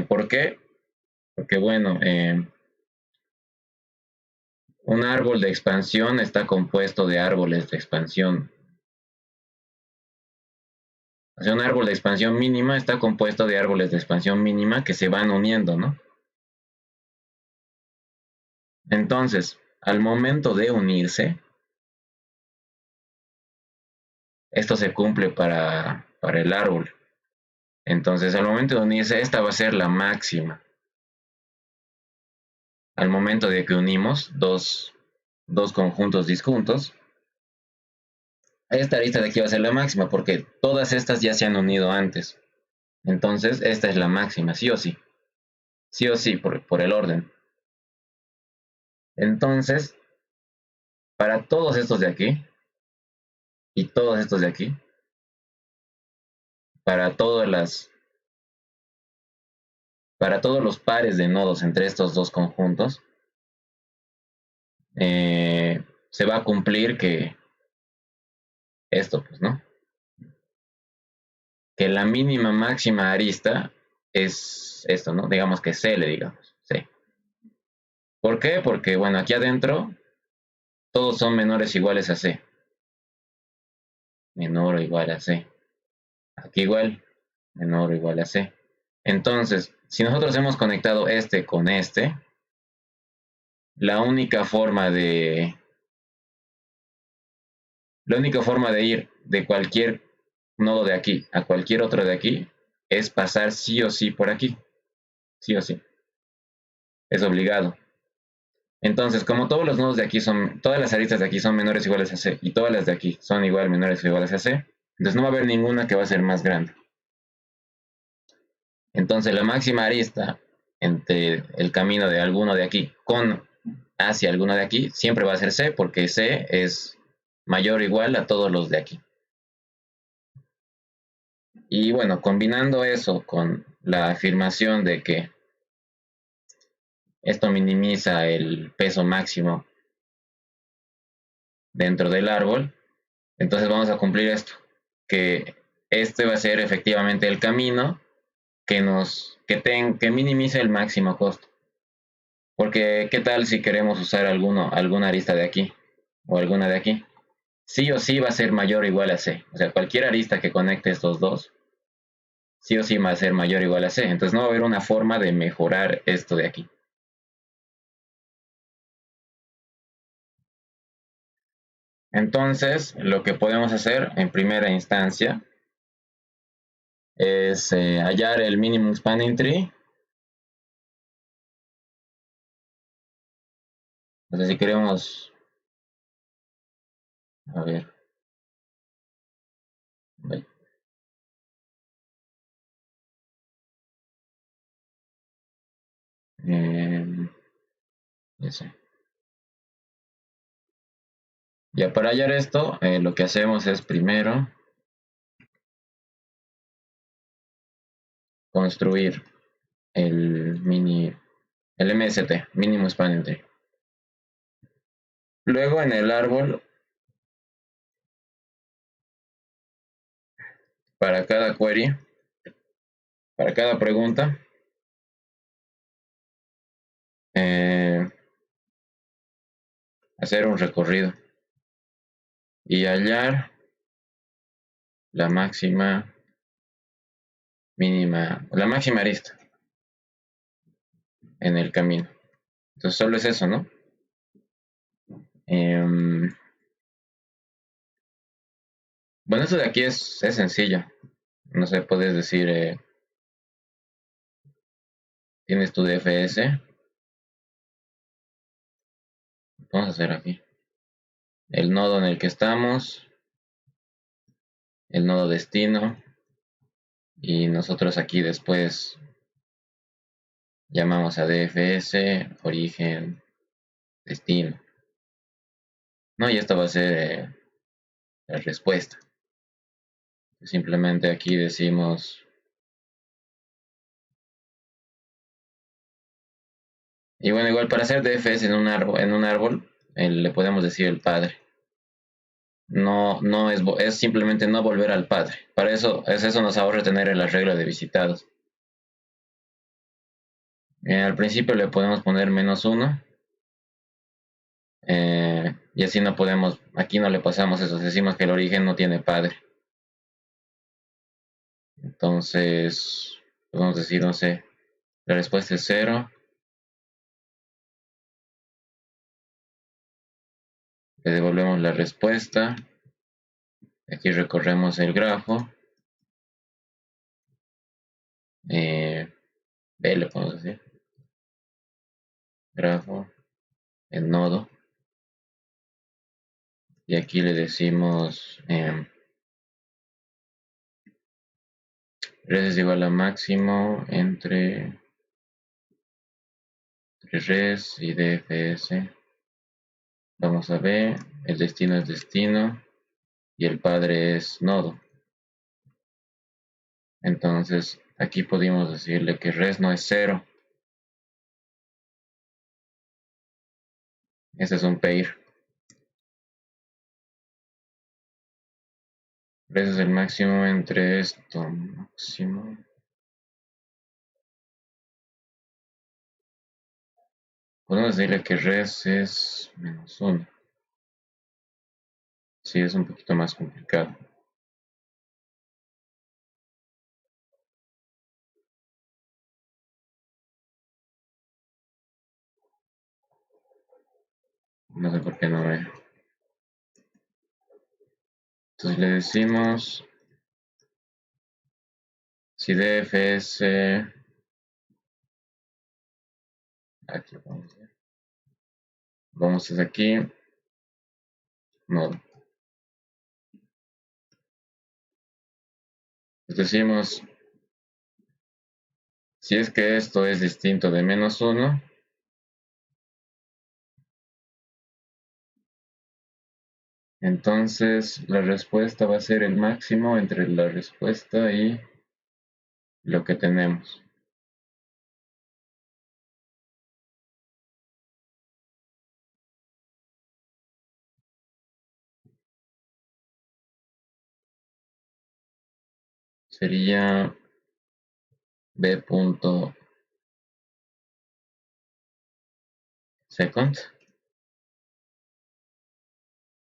¿Por qué? Porque bueno, un árbol de expansión está compuesto de árboles de expansión. O sea, un árbol de expansión mínima está compuesto de árboles de expansión mínima que se van uniendo, ¿no? Entonces, al momento de unirse, esto se cumple para el árbol. Entonces, al momento de unirse, esta va a ser la máxima. Al momento de que unimos dos conjuntos disjuntos, esta arista de aquí va a ser la máxima porque todas estas ya se han unido antes. Entonces, esta es la máxima, sí o sí. Sí o sí, por el orden. Entonces, para todos estos de aquí y todos estos de aquí, para para todos los pares de nodos entre estos dos conjuntos, se va a cumplir que esto, pues, ¿no? Que la mínima máxima arista es esto, ¿no? Digamos que C, le digamos, C. ¿Por qué? Porque, bueno, aquí adentro todos son menores o iguales a C. Menor o igual a C. Aquí igual, menor o igual a C. Entonces, si nosotros hemos conectado este con este, la única forma de ir de cualquier nodo de aquí a cualquier otro de aquí es pasar sí o sí por aquí. Sí o sí. Es obligado. Entonces, como todos los nodos de aquí todas las aristas de aquí son menores o iguales a C y todas las de aquí son igual menores o iguales a C, entonces no va a haber ninguna que va a ser más grande. Entonces, la máxima arista entre el camino de alguno de aquí con hacia alguno de aquí siempre va a ser C porque C es mayor o igual a todos los de aquí. Y bueno, combinando eso con la afirmación de que esto minimiza el peso máximo dentro del árbol, entonces vamos a cumplir esto, que este va a ser efectivamente el camino que minimice el máximo costo. Porque, ¿qué tal si queremos usar alguna arista de aquí o alguna de aquí? Sí o sí va a ser mayor o igual a C. O sea, cualquier arista que conecte estos dos, sí o sí va a ser mayor o igual a C. Entonces no va a haber una forma de mejorar esto de aquí. Entonces, lo que podemos hacer en primera instancia es hallar el minimum spanning tree. Entonces, si queremos, a ver, eh, ese. Ya para hallar esto, lo que hacemos es primero construir el MST, Minimum Spanning Tree. Luego en el árbol, para cada query, para cada pregunta, eh, hacer un recorrido y hallar la máxima mínima, la máxima arista en el camino. Entonces solo es eso, ¿no? Bueno, esto de aquí es sencillo. No sé, puedes decir, tienes tu DFS. Vamos a hacer aquí el nodo en el que estamos, el nodo destino, y nosotros aquí después llamamos a DFS, origen, destino. No, y esta va a ser la respuesta. Simplemente aquí decimos y bueno, igual para hacer DFS en un árbol le podemos decir el padre. No es simplemente no volver al padre. Para eso, eso nos ahorra tener la regla de visitados. Al principio le podemos poner -1. Y así no podemos, aquí no le pasamos eso, decimos que el origen no tiene padre. Entonces, podemos decir, no sé, la respuesta es 0. Le devolvemos la respuesta. Aquí recorremos el grafo. B le podemos decir. Grafo, el nodo. Y aquí le decimos res es igual a máximo entre res y dfs. Vamos a ver, el destino es destino y el padre es nodo. Entonces aquí podemos decirle que res no es 0. Ese es un pair. Res es el máximo entre esto. Máximo. Podemos decirle que res es menos 1. Sí, es un poquito más complicado. No sé por qué no ve. Entonces le decimos si df es aquí vamos desde aquí nodo. Les decimos si es que esto es distinto de menos 1, entonces la respuesta va a ser el máximo entre la respuesta y lo que tenemos. Sería b.second.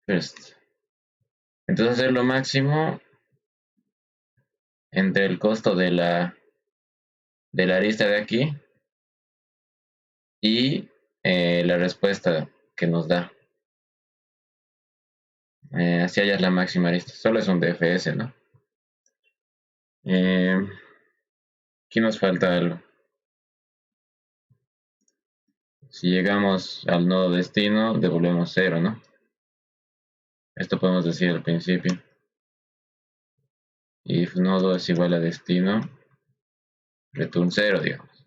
First. Entonces hacer lo máximo entre el costo de la arista de aquí y la respuesta que nos da. Así hallas la máxima arista. Solo es un DFS, ¿no? Aquí nos falta algo. Si llegamos al nodo destino, devolvemos 0, ¿no? Esto podemos decir al principio. If nodo es igual a destino, return 0, digamos.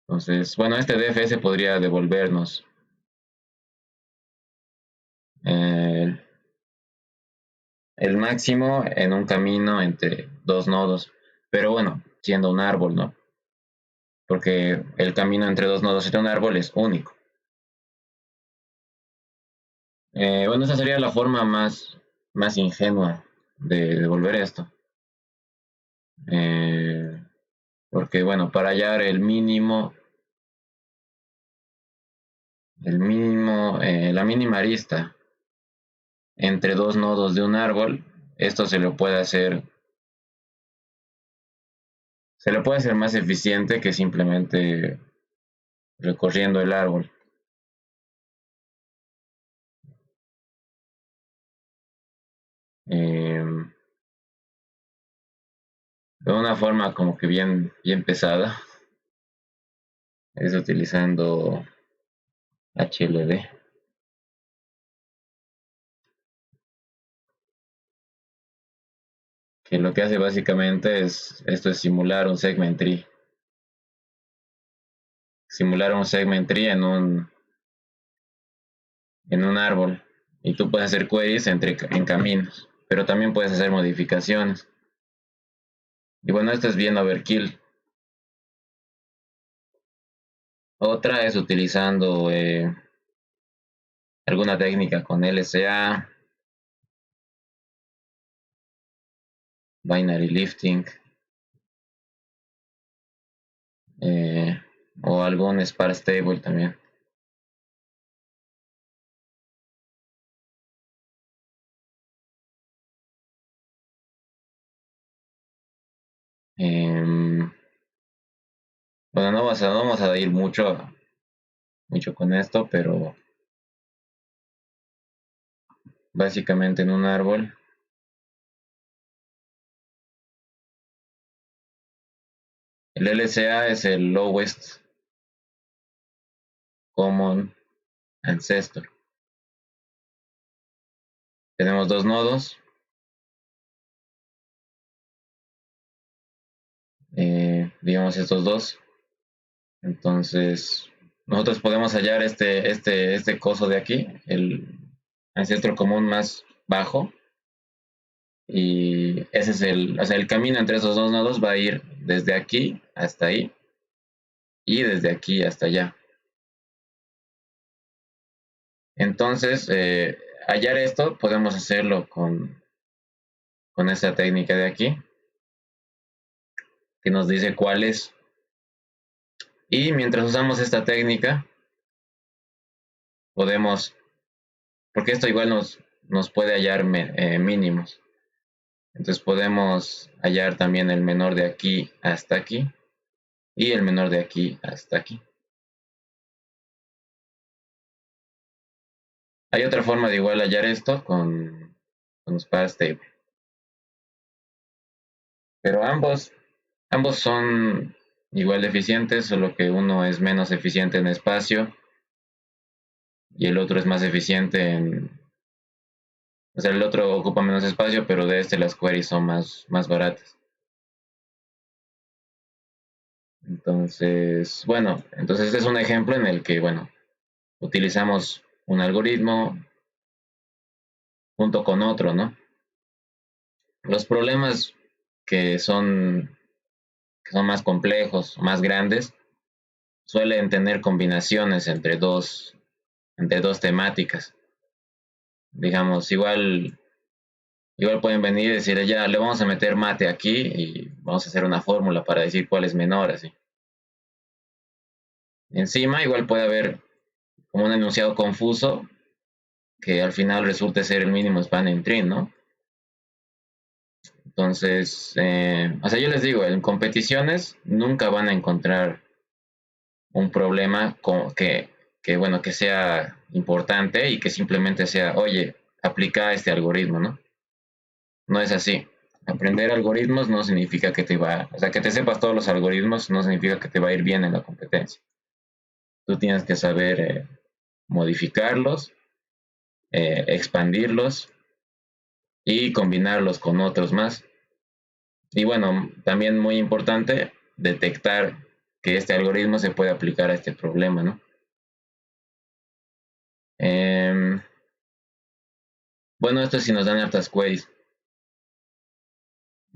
Entonces, bueno, este DFS podría devolvernos el máximo en un camino entre dos nodos, pero bueno, siendo un árbol, ¿no? Porque el camino entre dos nodos de un árbol es único. Bueno, esa sería la forma más ingenua de devolver esto. Porque bueno, para hallar la mínima arista entre dos nodos de un árbol, esto se lo puede hacer más eficiente que simplemente recorriendo el árbol. De una forma como que bien pesada, es utilizando HLD. Que lo que hace básicamente esto es simular un segment tree. Simular un segment tree en un árbol. Y tú puedes hacer queries en caminos, pero también puedes hacer modificaciones. Y bueno, esto es bien overkill. Otra es utilizando alguna técnica con LSA, binary lifting, o algún sparse table también. Bueno, no vamos a ir mucho con esto, pero básicamente en un árbol. El LCA es el Lowest Common Ancestor. Tenemos dos nodos. Digamos estos dos. Entonces, nosotros podemos hallar este coso de aquí, el ancestro común más bajo. Y ese es el camino entre esos dos nodos va a ir desde aquí hasta ahí y desde aquí hasta allá. Entonces, hallar esto podemos hacerlo con esta técnica de aquí, que nos dice cuál es. Y mientras usamos esta técnica, podemos, porque esto igual nos puede hallar mínimos. Entonces podemos hallar también el menor de aquí hasta aquí y el menor de aquí hasta aquí. Hay otra forma de igual hallar esto con sparse table. Pero ambos son igual de eficientes, solo que uno es menos eficiente en espacio y el otro es más eficiente o sea, el otro ocupa menos espacio, pero de este las queries son más baratas. Entonces, bueno, entonces este es un ejemplo en el que, bueno, utilizamos un algoritmo junto con otro, ¿no? Los problemas que son más complejos, más grandes, suelen tener combinaciones entre dos temáticas. Digamos, igual pueden venir y decir, ya, le vamos a meter mate aquí y vamos a hacer una fórmula para decir cuál es menor, así. Encima, igual puede haber como un enunciado confuso que al final resulte ser el mínimo spanning tree, ¿no? Entonces, o sea, yo les digo, en competiciones nunca van a encontrar un problema bueno, que sea importante y que simplemente sea, oye, aplica este algoritmo, ¿no? No es así. Aprender algoritmos no significa o sea, que te sepas todos los algoritmos no significa que te va a ir bien en la competencia. Tú tienes que saber modificarlos, expandirlos y combinarlos con otros más. Y bueno, también muy importante, detectar que este algoritmo se puede aplicar a este problema, ¿no? Em, bueno, esto sí nos dan hartas queries.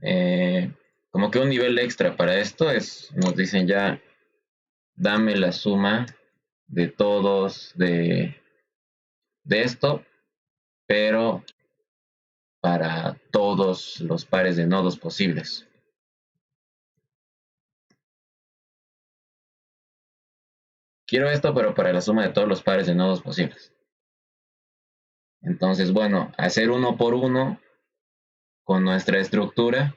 Eh, como que un nivel extra para esto nos dicen ya, dame la suma de todos de esto, pero para todos los pares de nodos posibles. Quiero esto, pero para la suma de todos los pares de nodos posibles. Entonces, bueno, hacer uno por uno con nuestra estructura,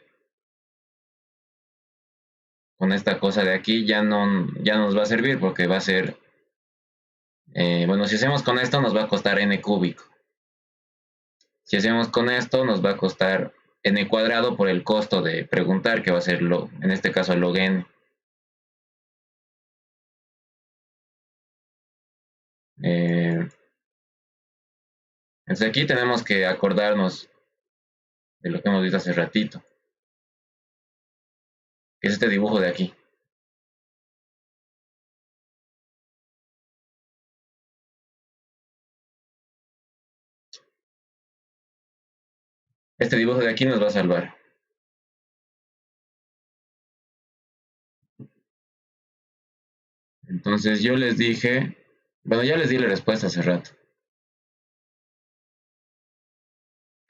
con esta cosa de aquí, ya nos va a servir porque va a ser, bueno, si hacemos con esto nos va a costar n cúbico. Si hacemos con esto nos va a costar n cuadrado por el costo de preguntar, que va a ser, en este caso, log n. Entonces aquí tenemos que acordarnos de lo que hemos visto hace ratito, que es este dibujo de aquí. Este dibujo de aquí nos va a salvar. Entonces yo les dije, bueno, ya les di la respuesta hace rato.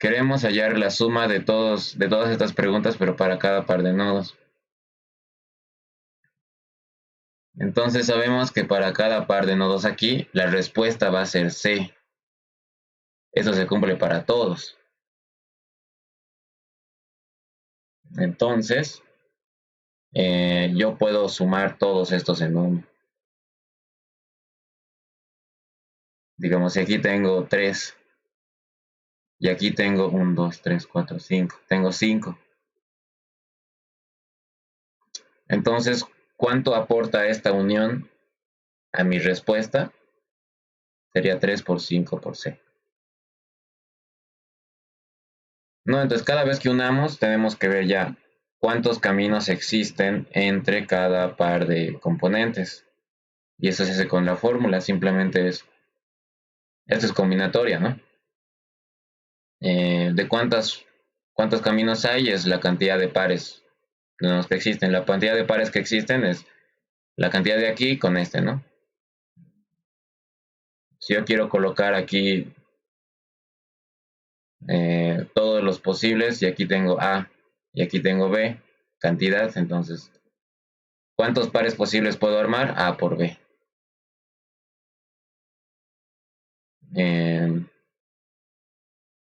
Queremos hallar la suma de todas estas preguntas, pero para cada par de nodos. Entonces sabemos que para cada par de nodos aquí, la respuesta va a ser C. Eso se cumple para todos. Entonces, yo puedo sumar todos estos en uno. Digamos, si aquí tengo 3 Y aquí tengo 1, 2, 3, 4, 5. Tengo 5. Entonces, ¿cuánto aporta esta unión a mi respuesta? Sería 3 por 5 por C. No, entonces cada vez que unamos tenemos que ver ya cuántos caminos existen entre cada par de componentes. Y eso se hace con la fórmula, simplemente esto es combinatoria, ¿no? De cuántos caminos hay es la cantidad de pares de los que existen. La cantidad de pares que existen es la cantidad de aquí con este, ¿no? Si yo quiero colocar aquí todos los posibles y aquí tengo A y aquí tengo B, cantidad, entonces, ¿cuántos pares posibles puedo armar? A por B. Eh,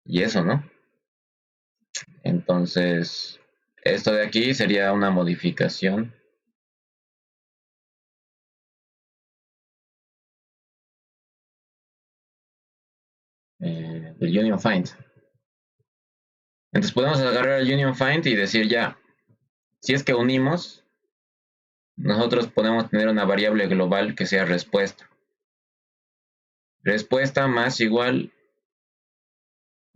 y eso, ¿no? Entonces, esto de aquí sería una modificación del Union Find. Entonces podemos agarrar el Union Find y decir ya, si es que unimos, nosotros podemos tener una variable global que sea respuesta. Respuesta más igual,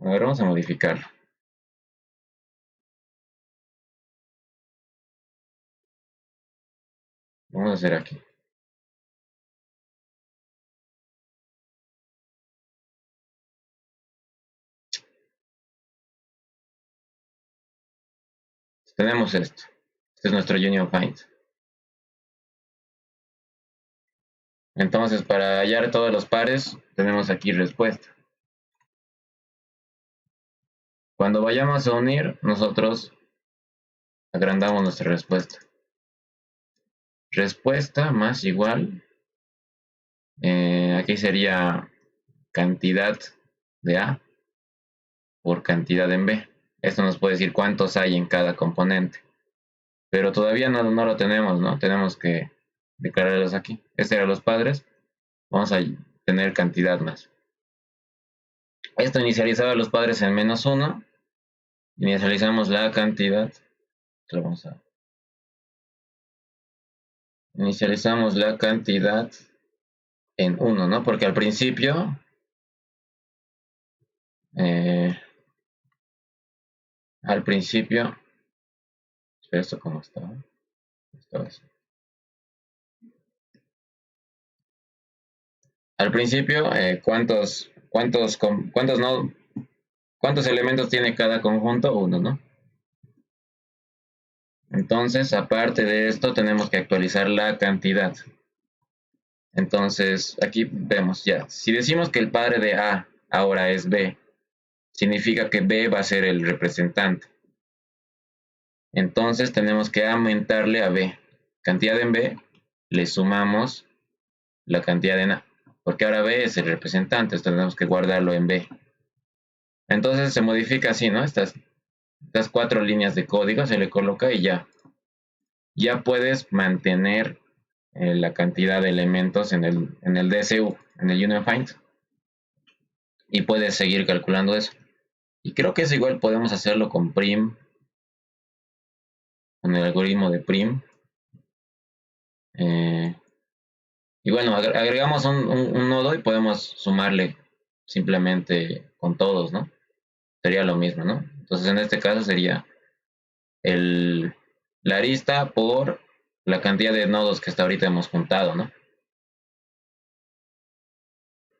a ver, vamos a modificarlo. Vamos a hacer aquí. Tenemos esto. Este es nuestro Union Find. Entonces, para hallar todos los pares, tenemos aquí respuesta. Cuando vayamos a unir, nosotros agrandamos nuestra respuesta. Respuesta más igual, aquí sería cantidad de A por cantidad en B. Esto nos puede decir cuántos hay en cada componente. Pero todavía no lo tenemos, ¿no? Tenemos que declararlos aquí. Estos eran los padres. Vamos a tener cantidad más. Esto inicializaba a los padres en -1. Inicializamos la cantidad. Vamos a inicializamos la cantidad en 1, ¿no? Porque al principio, eh, ¿esto cómo estaba? Estaba así. Al principio, ¿cuántos elementos tiene cada conjunto? 1, ¿no? Entonces, aparte de esto, tenemos que actualizar la cantidad. Entonces, aquí vemos ya. Si decimos que el padre de A ahora es B, significa que B va a ser el representante. Entonces, tenemos que aumentarle a B. Cantidad en B, le sumamos la cantidad en A. Porque ahora B es el representante, entonces tenemos que guardarlo en B. Entonces, se modifica así, ¿no? Estas 4 líneas de código se le coloca y ya. Ya puedes mantener la cantidad de elementos en el DSU, en el Union Find, y puedes seguir calculando eso. Y creo que es igual, podemos hacerlo con prim, con el algoritmo de prim. Y bueno, agregamos un nodo y podemos sumarle simplemente con todos, ¿no? Sería lo mismo, ¿no? Entonces en este caso sería la arista por la cantidad de nodos que hasta ahorita hemos juntado, ¿no?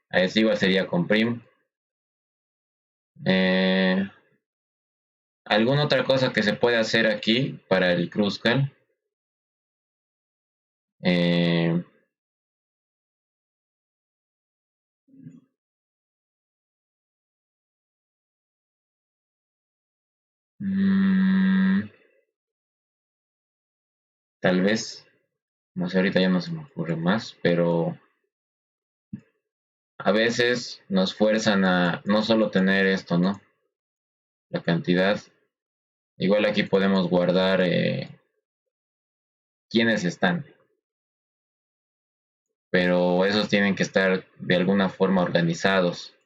Así igual sería con prim. ¿Alguna otra cosa que se puede hacer aquí para el Kruskal? Eh, mm, Tal vez, no sé, ahorita ya no se me ocurre más, pero a veces nos fuerzan a no solo tener esto, ¿no? La cantidad. Igual aquí podemos guardar quiénes están, pero esos tienen que estar de alguna forma organizados.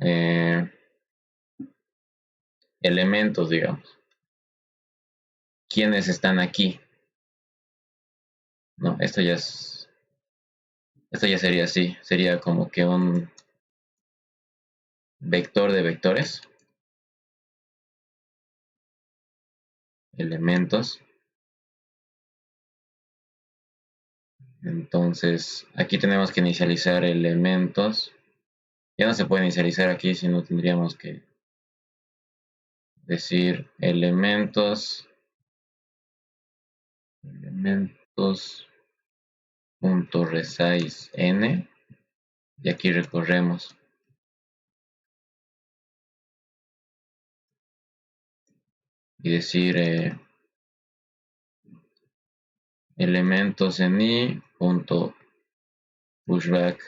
eh, elementos, digamos. ¿Quiénes están aquí? No, esto ya sería así, sería como que un vector de vectores, elementos. Entonces, aquí tenemos que inicializar elementos. Ya no se puede inicializar aquí, sino tendríamos que decir elementos.resize n, y aquí recorremos y decir elementos en i punto pushback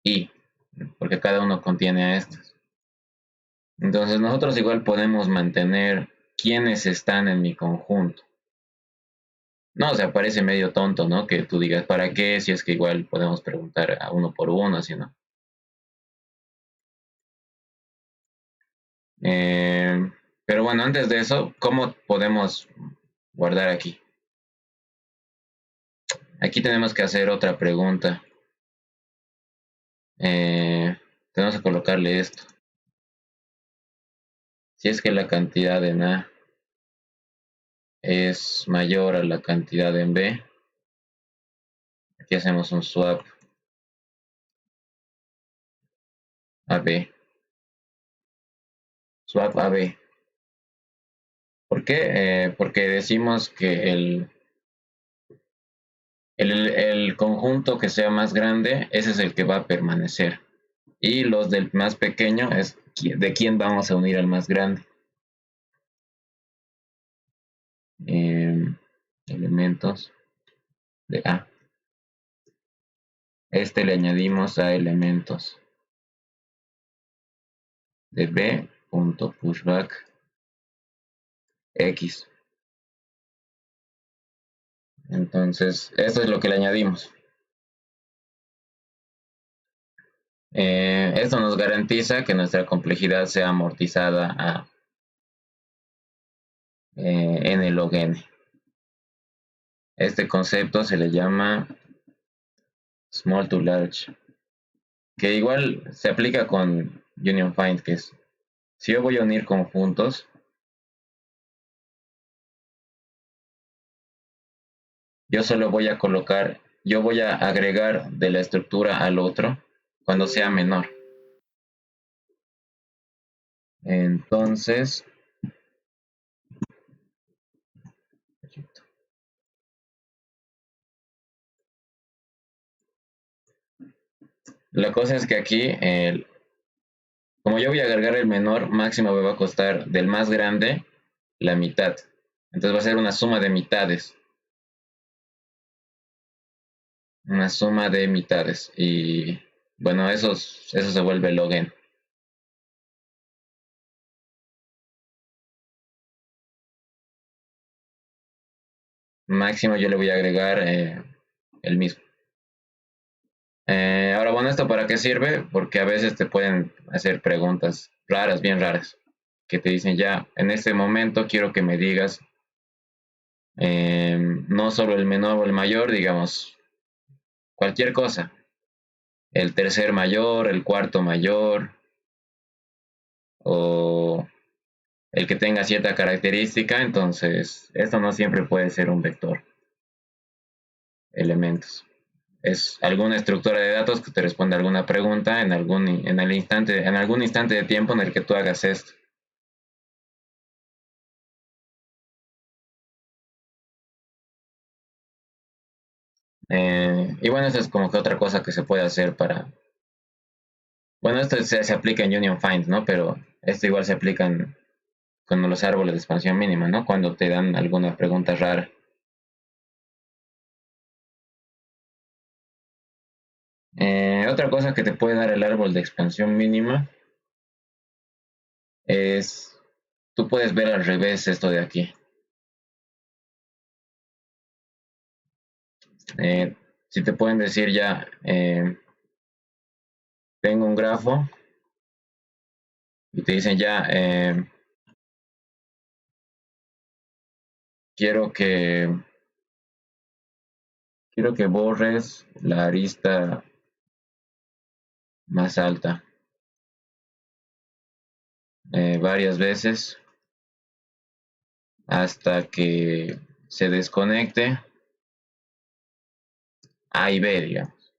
i, porque cada uno contiene a estos. Entonces nosotros igual podemos mantener quiénes están en mi conjunto. No, o sea, parece medio tonto, ¿no? Que tú digas, ¿para qué? Si es que igual podemos preguntar a uno por uno, si no. Eh, pero bueno, antes de eso, ¿cómo podemos guardar aquí? Aquí tenemos que hacer otra pregunta. Tenemos que colocarle esto. Si es que la cantidad en A es mayor a la cantidad en B, aquí hacemos un swap AB. Swap AB. ¿Por qué? Porque decimos que el conjunto que sea más grande, ese es el que va a permanecer. Y los del más pequeño es de quién vamos a unir al más grande. Elementos de A. Este le añadimos a elementos de B.pushback X. Entonces, esto es lo que le añadimos. Esto nos garantiza que nuestra complejidad sea amortizada a n log n. Este concepto se le llama small to large, que igual se aplica con union find, que es si yo voy a unir conjuntos, yo solo voy a colocar, yo voy a agregar de la estructura al otro cuando sea menor. Entonces, la cosa es que aquí, como yo voy a agregar el menor, máximo me va a costar del más grande la mitad. Entonces va a ser una suma de mitades. Una suma de mitades. Y bueno, eso se vuelve log n. Máximo yo le voy a agregar el mismo. Ahora, bueno, ¿esto para qué sirve? Porque a veces te pueden hacer preguntas raras, bien raras, que te dicen ya, en este momento quiero que me digas no solo el menor o el mayor, digamos, cualquier cosa. El tercer mayor, el cuarto mayor, o el que tenga cierta característica, entonces esto no siempre puede ser un vector, elementos. Es alguna estructura de datos que te responde a alguna pregunta en algún instante de tiempo en el que tú hagas esto. Y bueno, eso es como que otra cosa que se puede hacer para... Bueno, esto se aplica en Union Find, ¿no? Pero esto igual se aplica con los árboles de expansión mínima, ¿no? Cuando te dan alguna pregunta rara. Otra cosa que te puede dar el árbol de expansión mínima es... Tú puedes ver al revés esto de aquí. Si te pueden decir ya... tengo un grafo y te dicen ya, quiero que quiero que borres la arista más alta varias veces hasta que se desconecte A y B, digamos.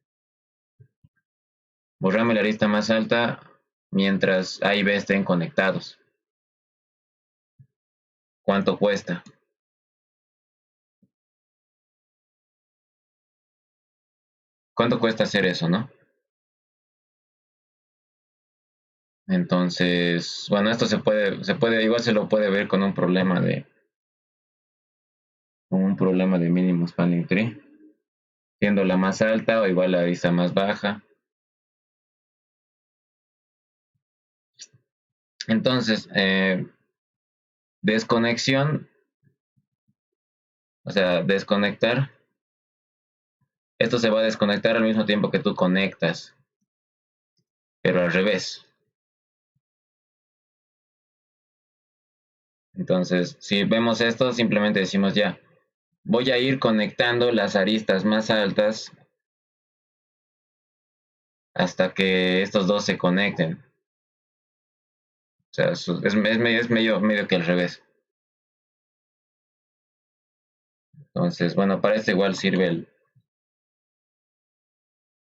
Borrame la arista más alta mientras A y B estén conectados. ¿Cuánto cuesta? ¿Cuánto cuesta hacer eso, no? Entonces, bueno, esto igual se lo puede ver con un problema de mínimo spanning tree, siendo la más alta o igual la arista más baja. Entonces, desconexión, o sea, desconectar, esto se va a desconectar al mismo tiempo que tú conectas, pero al revés. Entonces, si vemos esto, simplemente decimos ya, voy a ir conectando las aristas más altas hasta que estos dos se conecten. O sea, medio que al revés. Entonces, bueno, para esto igual sirve el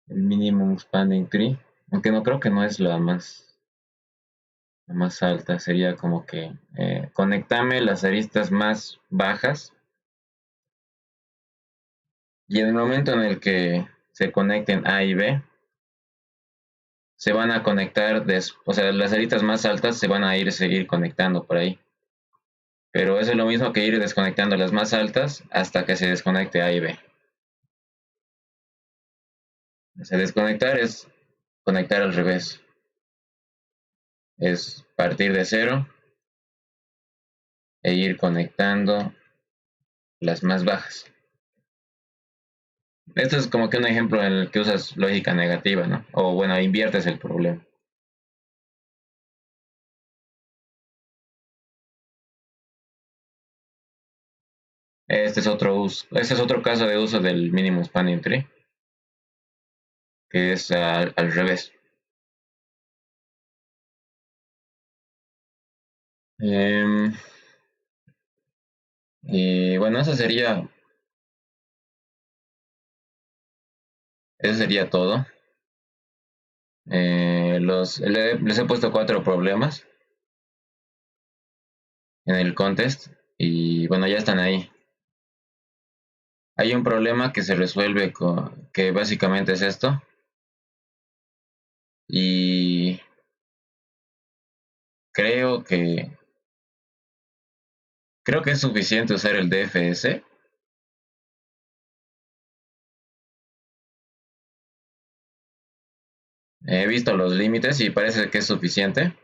minimum spanning tree, aunque no creo que no es la más alta, sería como que conectame las aristas más bajas y en el momento en el que se conecten A y B, se van a conectar, o sea, las aristas más altas se van a seguir conectando por ahí. Pero eso es lo mismo que ir desconectando las más altas hasta que se desconecte A y B. O sea, desconectar es conectar al revés. Es partir de cero e ir conectando las más bajas. Esto es como que un ejemplo en el que usas lógica negativa, ¿no? O bueno, inviertes el problema. Este es otro caso de uso del minimum spanning tree, que es al revés. Em, y bueno, eso sería todo. Les he puesto 4 problemas en el contest y bueno, ya están ahí. Hay un problema que se resuelve que básicamente es esto y creo que creo que es suficiente usar el DFS. He visto los límites y parece que es suficiente.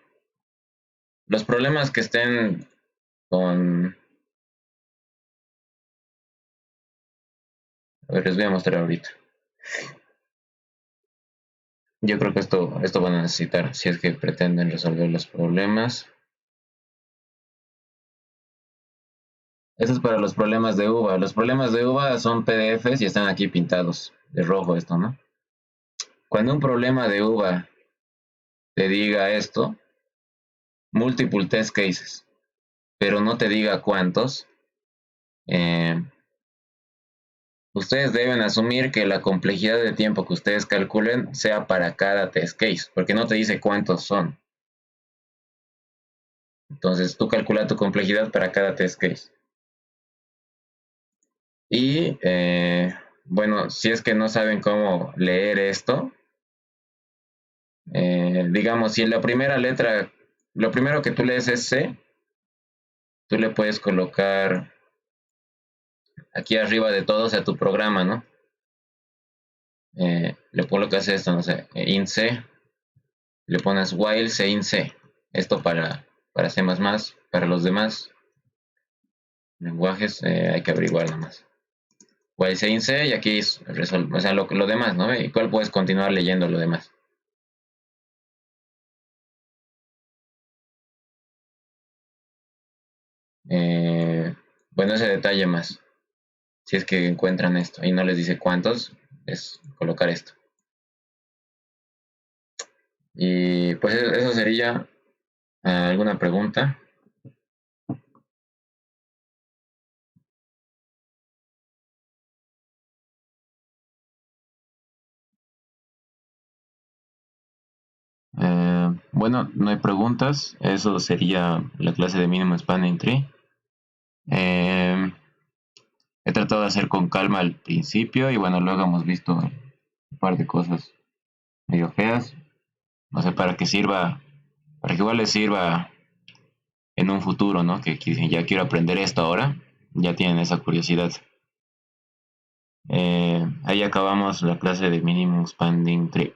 Los problemas que estén con... A ver, les voy a mostrar ahorita. Yo creo que esto van a necesitar si es que pretenden resolver los problemas. Esto es para los problemas de uva. Los problemas de uva son PDFs y están aquí pintados de rojo esto, ¿no? Cuando un problema de uva te diga esto, multiple test cases, pero no te diga cuántos, eh, ustedes deben asumir que la complejidad de tiempo que ustedes calculen sea para cada test case, porque no te dice cuántos son. Entonces tú calcula tu complejidad para cada test case. Y bueno, si es que no saben cómo leer esto, digamos, si en la primera letra, lo primero que tú lees es C, tú le puedes colocar aquí arriba de todo, o sea, tu programa, ¿no? Le colocas esto, no sé, int C, le pones while C int C. Esto para C++, para los demás lenguajes hay que averiguar nomás. While C int C y aquí resuelve, o sea, lo demás, ¿no? ¿Y cuál puedes continuar leyendo lo demás? Eh, bueno, ese detalle más. Si es que encuentran esto y no les dice cuántos, es colocar esto. Y pues eso sería. ¿Alguna pregunta? Bueno, no hay preguntas. Eso sería la clase de Minimum Spanning Tree. Eh, He tratado de hacer con calma al principio y bueno, luego hemos visto un par de cosas medio feas. No sé, para que sirva, para que igual les sirva en un futuro, ¿no? Que dicen, ya quiero aprender esto ahora, ya tienen esa curiosidad. Ahí acabamos la clase de Minimum Expanding Tree.